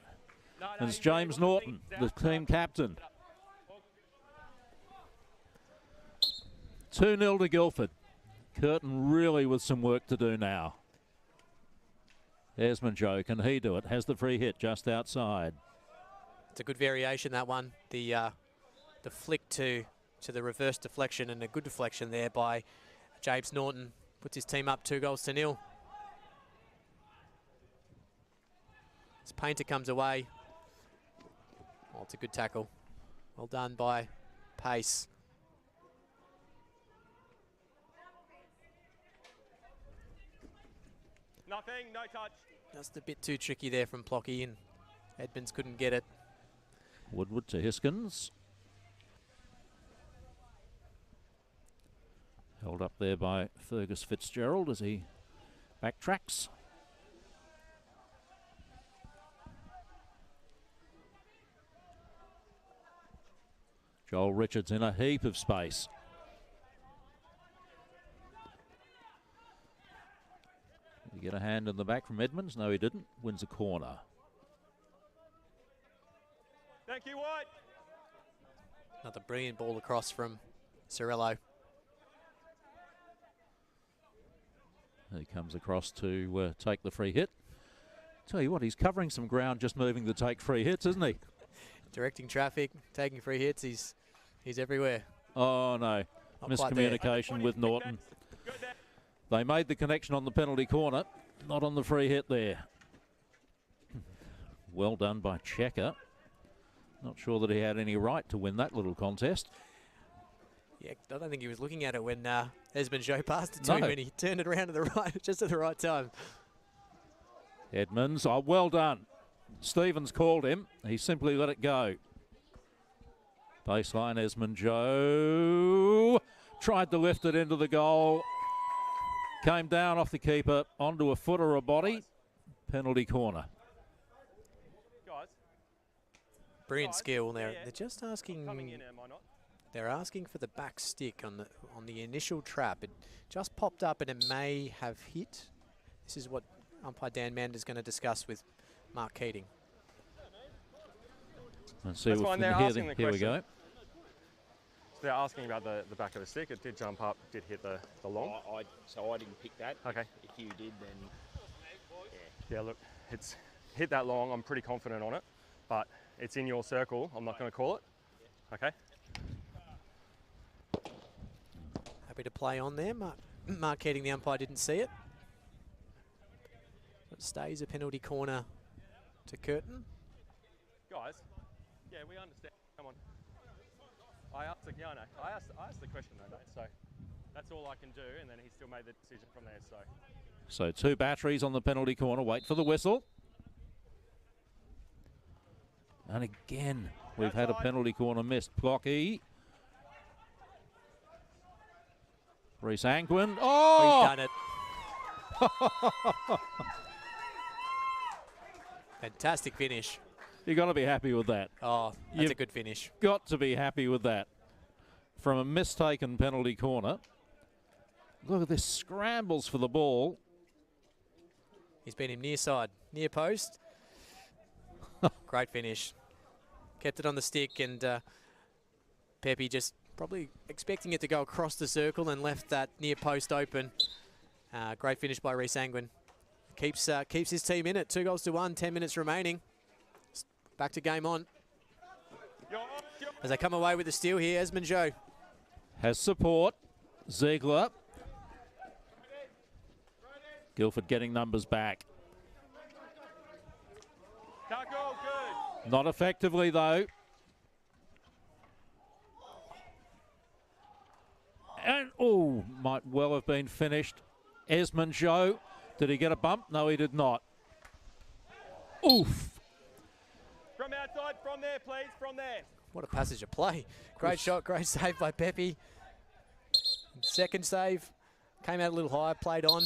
And it's James Norton, the team captain. 2-0 to Guildford. Curtin really with some work to do now. There's Joe, can he do it? Has the free hit just outside. It's a good variation, that one. The flick to the reverse deflection, and a good deflection there by James Norton. Puts his team up 2-0. As Painter comes away. Oh, it's a good tackle. Well done by Pace. Nothing, no touch. Just a bit too tricky there from Plocky, and Edmonds couldn't get it. Woodward to Hiskins. Held up there by Fergus Fitzgerald as he backtracks. Joel Richards in a heap of space. Did he get a hand in the back from Edmonds? No, he didn't. Wins a corner. Thank you, White. Another brilliant ball across from Sorello. He comes across to take the free hit. Tell you what, he's covering some ground just moving to take free hits, isn't he? Directing traffic, taking free hits, he's everywhere. Oh, no. Not quite there. Miscommunication with Norton. They made the connection on the penalty corner, not on the free hit there. Well done by Checker. Not sure that he had any right to win that little contest. Yeah, I don't think he was looking at it when Esmond Joe passed it to him, and he turned it around to the right, just at the right time. Edmonds, oh, well done. Stevens called him. He simply let it go. Baseline, Esmond Joe tried to lift it into the goal. Came down off the keeper onto a foot or a body. Penalty corner. Brilliant skill. They're just asking. They're asking for the back stick on the initial trap. It just popped up and it may have hit. This is what umpire Dan Mander is going to discuss with Mark Keating. Let's see what here we go. So they're asking about the back of the stick. It did jump up, did hit the long. So I didn't pick that. Okay. If you did, then yeah, look, it's hit that long. I'm pretty confident on it, but it's in your circle. I'm not going to call it. Okay. Happy to play on there. Mark Keating, the umpire, didn't see it. It stays a penalty corner to Curtin. Guys, yeah, we understand. Come on. I asked the question though, mate. So that's all I can do, and then he still made the decision from there. So 2 batteries on the penalty corner. Wait for the whistle. And again, we've had a penalty corner missed. Blocky. Reece Angwin. Oh! He's done it. Fantastic finish. You've got to be happy with that. Oh, that's a good finish. Got to be happy with that. From a mistaken penalty corner. Look at this, scrambles for the ball. He's been him near side, near post. Great finish. Kept it on the stick, and Pepe just probably expecting it to go across the circle and left that near post open. Great finish by Reece Angwin. Keeps his team in it. 2-1, 10 minutes remaining. Back to game on. As they come away with the steal here, Esmond Joe. Has support. Ziegler. Guildford getting numbers back. Not effectively, though. And, oh, might well have been finished. Esmond Joe. Did he get a bump? No, he did not. Oof. From outside, from there, please, from there. What a passage of play. Great shot, great save by Pepe. Second save. Came out a little higher, played on.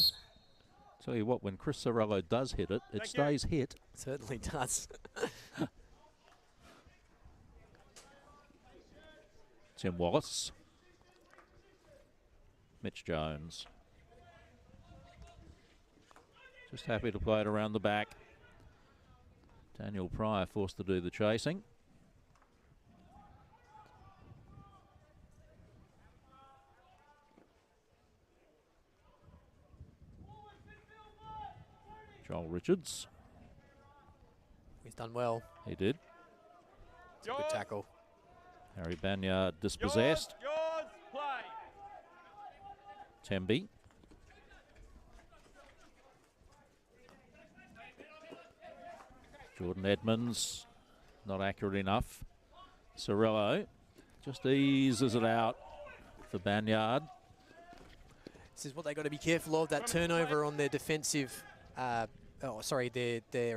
Tell you what, when Chris Sorello does hit it, it stays hit. Certainly does. Tim Wallace. Mitch Jones. Just happy to play it around the back. Daniel Pryor forced to do the chasing. Joel Richards. He's done well. He did. It's a good tackle. Harry Banyard dispossessed. Yours, play. Temby. Jordan Edmonds, not accurate enough. Sorello just eases it out for Banyard. This is what they've got to be careful of, that turnover on their defensive, their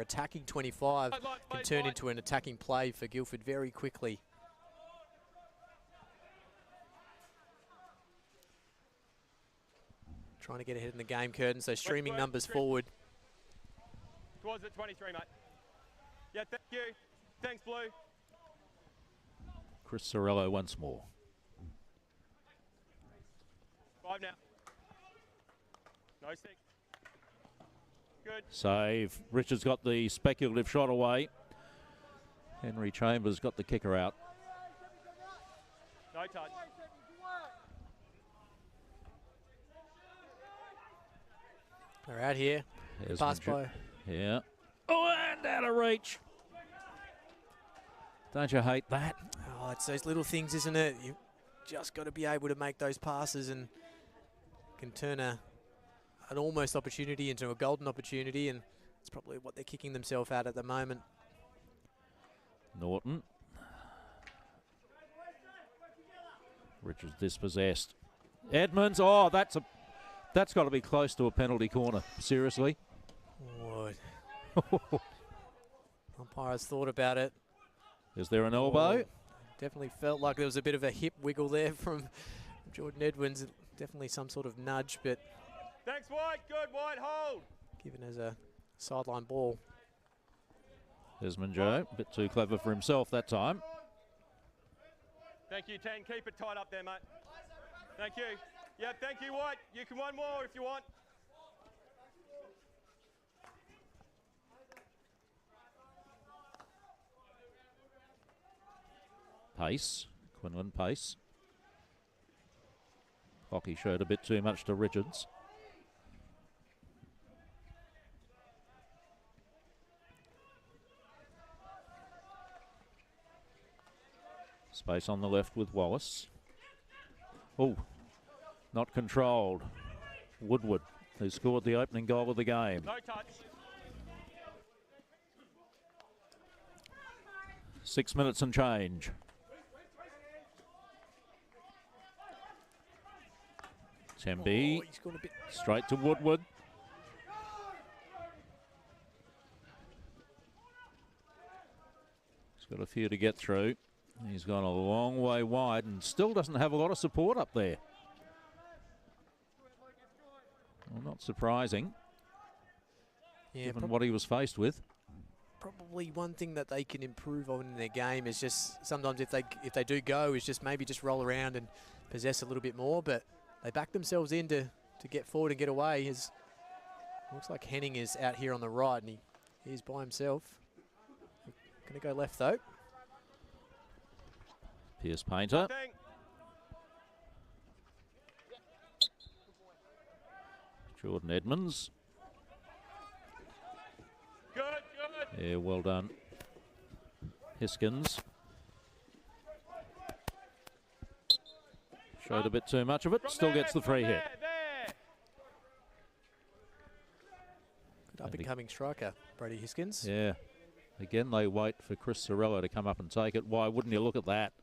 attacking 25 can turn into an attacking play for Guildford very quickly. Trying to get ahead in the game, Curtin, so streaming numbers forward. Towards it, 23, mate. Yeah, thank you. Thanks, Blue. Chris Sorello once more. 5 now. No stick. Good. Save. Richards got the speculative shot away. Henry Chambers got the kicker out. No touch. They're out here. There's Pass by. Yeah. Oh, and out of reach. Don't you hate that? Oh, it's those little things, isn't it? You've just got to be able to make those passes and can turn an almost opportunity into a golden opportunity, and it's probably what they're kicking themselves at the moment. Norton. Richards dispossessed. Edmonds, oh, that's got to be close to a penalty corner. Seriously. What? Umpires thought about it. Is there an elbow? Definitely felt like there was a bit of a hip wiggle there from Jordan Edmonds. Definitely some sort of nudge, but Thanks, White. Good, White. Hold. given as a sideline ball. Desmond Joe, a bit too clever for himself that time. Thank you, 10. Keep it tight up there, mate. Thank you. Yeah, thank you, White. You can one more if you want. Pace, Quinlan Pace. Hockey showed a bit too much to Richards. Space on the left with Wallace. Oh, not controlled. Woodward, who scored the opening goal of the game. No touch. 6 minutes and change. Temby, He's gone a bit straight to Woodward. He's got a few to get through. He's gone a long way wide and still doesn't have a lot of support up there. Well, not surprising, given what he was faced with. probably one thing that they can improve on in their game is just sometimes if they do go is just maybe just roll around and possess a little bit more, but they back themselves in to get forward and get away. Looks like Henning is out here on the right and he's by himself. Going to go left though. Pierce Painter. Jordan Edmonds. Good. Yeah, well done. Hiskins. Showed a bit too much of it. Still gets the free hit. Good up-and-coming striker, Brady Hiskins. Yeah. Again, they wait for Chris Sorello to come up and take it. Why wouldn't you look at that?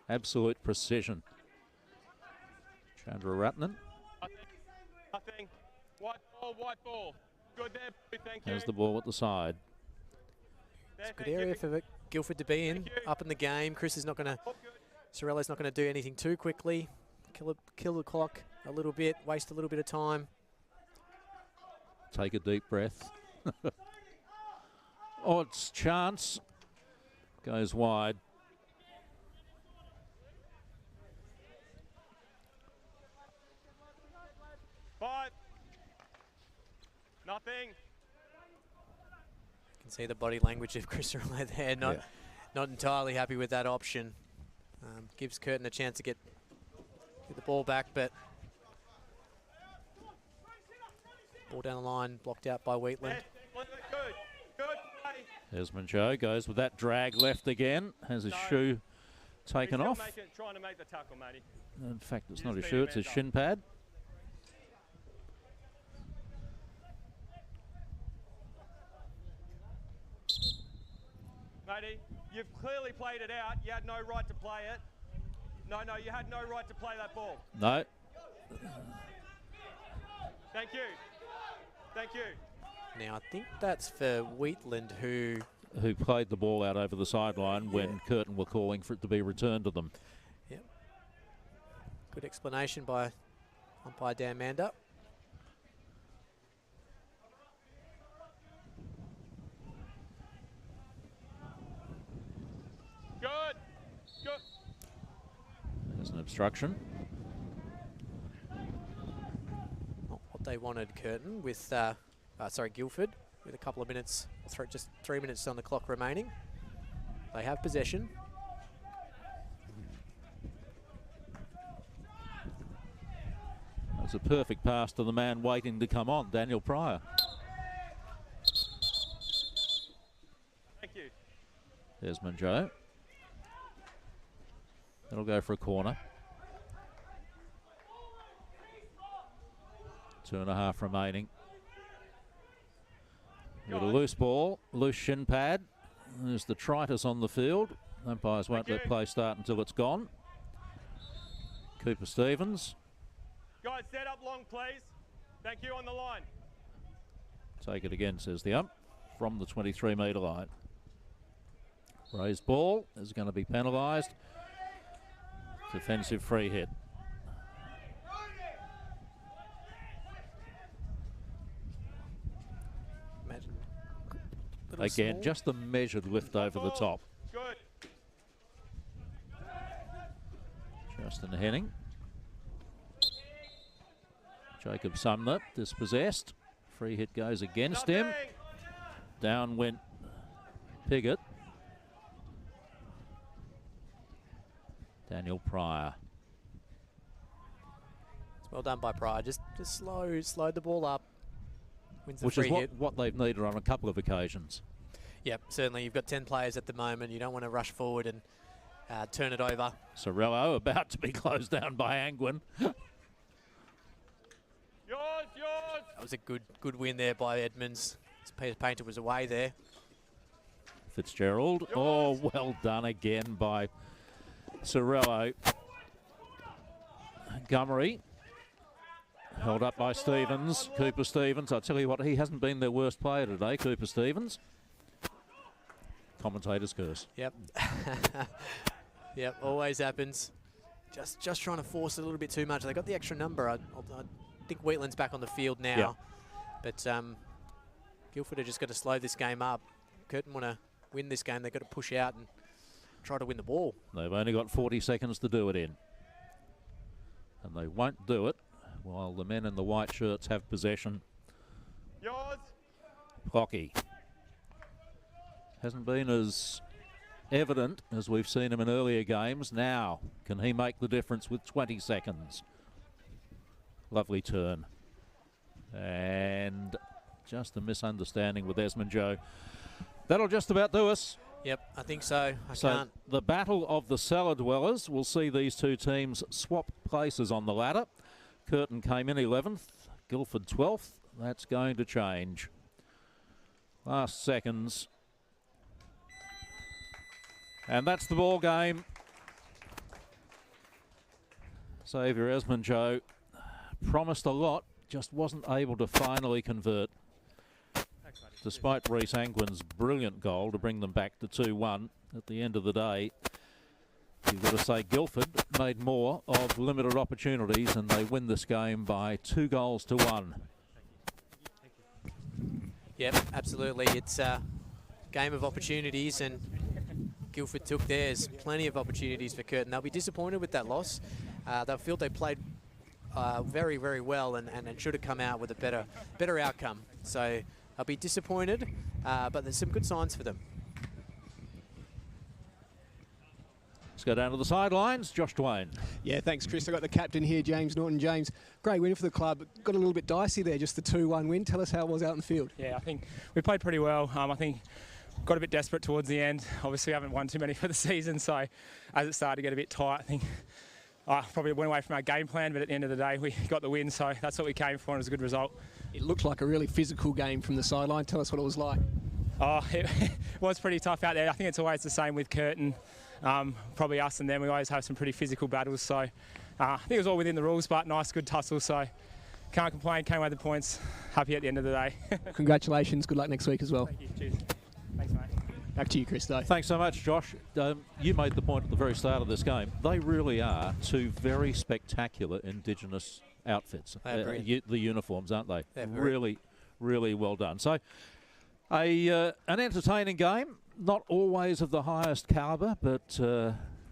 Absolute precision. Chandra Ratnan. Nothing. White ball. Good there, thank you. Has the ball at the side. It's a good area for Guildford to be in. Up in the game. Chris is not going to, Sorello's not going to do anything too quickly. Kill the clock a little bit, waste a little bit of time. Take a deep breath. Oh, it's chance. Goes wide. Five. Nothing. You can see the body language of Chris Sorello there. Not entirely happy with that option. Gives Curtin a chance to get the ball back, but ball down the line, blocked out by Wheatland. Desmond Joe goes with that drag left again. Has his shoe taken off. Trying to make the tackle, matey. In fact, it's not his shoe, it's his shin pad. Matey, you've clearly played it out. You had no right to play it. No, you had no right to play that ball. No. Thank you. Thank you. Now, I think that's for Wheatland who played the ball out over the sideline when Curtin were calling for it to be returned to them. Yep. Good explanation by umpire Dan Mander. Good. There's an obstruction. Not what they wanted, Curtin, with, Guildford, with a couple of minutes, just 3 minutes on the clock remaining. They have possession. That's a perfect pass to the man waiting to come on, Daniel Pryor. Desmond Joe. That'll go for a corner. 2.5 remaining. Got a loose ball, loose shin pad. There's the detritus on the field. Umpires won't let play start until it's gone. Cooper Stevens. Guys, set up long, please. Thank you, on the line. Take it again, says the ump, from the 23-metre line. Raised ball is going to be penalised. Defensive free hit. Again, small. Just the measured lift over the top. Good. Justin Henning. Jacob Sumner dispossessed. Free hit goes against him. Down went Piggott. Daniel Pryor. It's well done by Pryor. Just slowed the ball up. Wins the Which free is hit. what they've needed on a couple of occasions. Yep, certainly. You've got 10 players at the moment. You don't want to rush forward and turn it over. Sorello about to be closed down by Angwin. Yours. That was a good win there by Edmonds. Peter Painter was away there. Fitzgerald. Oh, well done again by Sorello. Gummery. Held up by Stevens. Cooper Stevens. I tell you what, he hasn't been their worst player today, Cooper Stevens. Commentator's curse. Yep. Yep, always happens. Just trying to force it a little bit too much. They got the extra number. I think Wheatland's back on the field now. Yep. But Guildford have just got to slow this game up. Curtin want to win this game. They've got to push out and try to win the ball. They've only got 40 seconds to do it in. And they won't do it while the men in the white shirts have possession. Yours. Hockey. Hasn't been as evident as we've seen him in earlier games. Now, can he make the difference with 20 seconds? Lovely turn. And just a misunderstanding with Desmond Joe. That'll just about do us. Yep, I think so. So the battle of the cellar dwellers will see these two teams swap places on the ladder. Curtin came in 11th, Guildford 12th. That's going to change. Last seconds. And that's the ball game. Xavier Esmond Joe promised a lot, just wasn't able to finally convert. Despite Reece Angwin's brilliant goal to bring them back to 2-1 at the end of the day, you've got to say Guildford made more of limited opportunities and they win this game by 2-1. Yep, absolutely. It's a game of opportunities and Guildford took theirs. Plenty of opportunities for Curtin. They'll be disappointed with that loss. They'll feel they played very, very well and should have come out with a better outcome. So I'll be disappointed, but there's some good signs for them. Let's go down to the sidelines. Josh Dwayne. Yeah, thanks, Chris. I got the captain here, James Norton. James, great win for the club. Got a little bit dicey there, just the 2-1 win. Tell us how it was out in the field. Yeah, I think we played pretty well. I think got a bit desperate towards the end. Obviously, we haven't won too many for the season, so as it started to get a bit tight, I think probably went away from our game plan, but at the end of the day, we got the win, so that's what we came for, and it was a good result. It looked like a really physical game from the sideline. Tell us what it was like. Oh, it was pretty tough out there. I think it's always the same with Curtin. Probably us and them, we always have some pretty physical battles, so I think it was all within the rules, but nice, good tussle, so can't complain, came away with the points. Happy at the end of the day. Congratulations, good luck next week as well. Thank you, cheers. Thanks, mate. Back to you, Chris, though. Thanks so much, Josh. You made the point at the very start of this game. They really are two very spectacular Indigenous outfits. The uniforms, aren't they? Really, really well done. So, an entertaining game. Not always of the highest calibre, but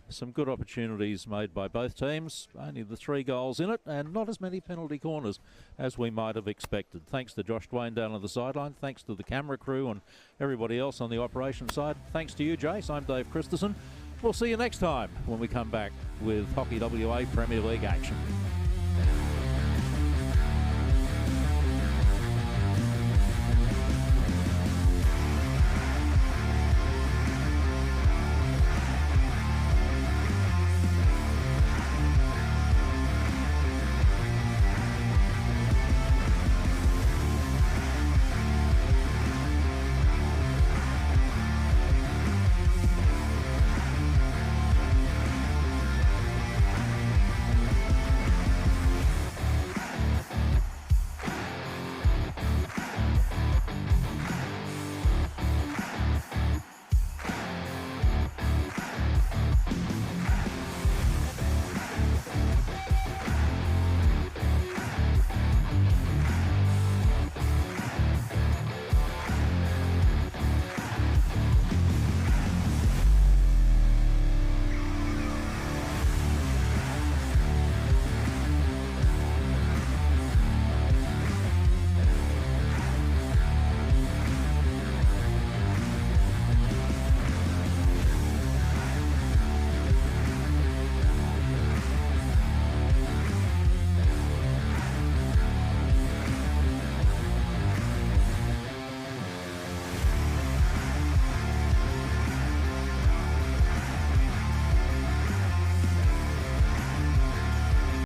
some good opportunities made by both teams. Only the 3 goals in it, and not as many penalty corners as we might have expected. Thanks to Josh Dwayne down on the sideline. Thanks to the camera crew and everybody else on the operation side. Thanks to you, Jace. I'm Dave Christensen. We'll see you next time when we come back with Hockey WA Premier League action.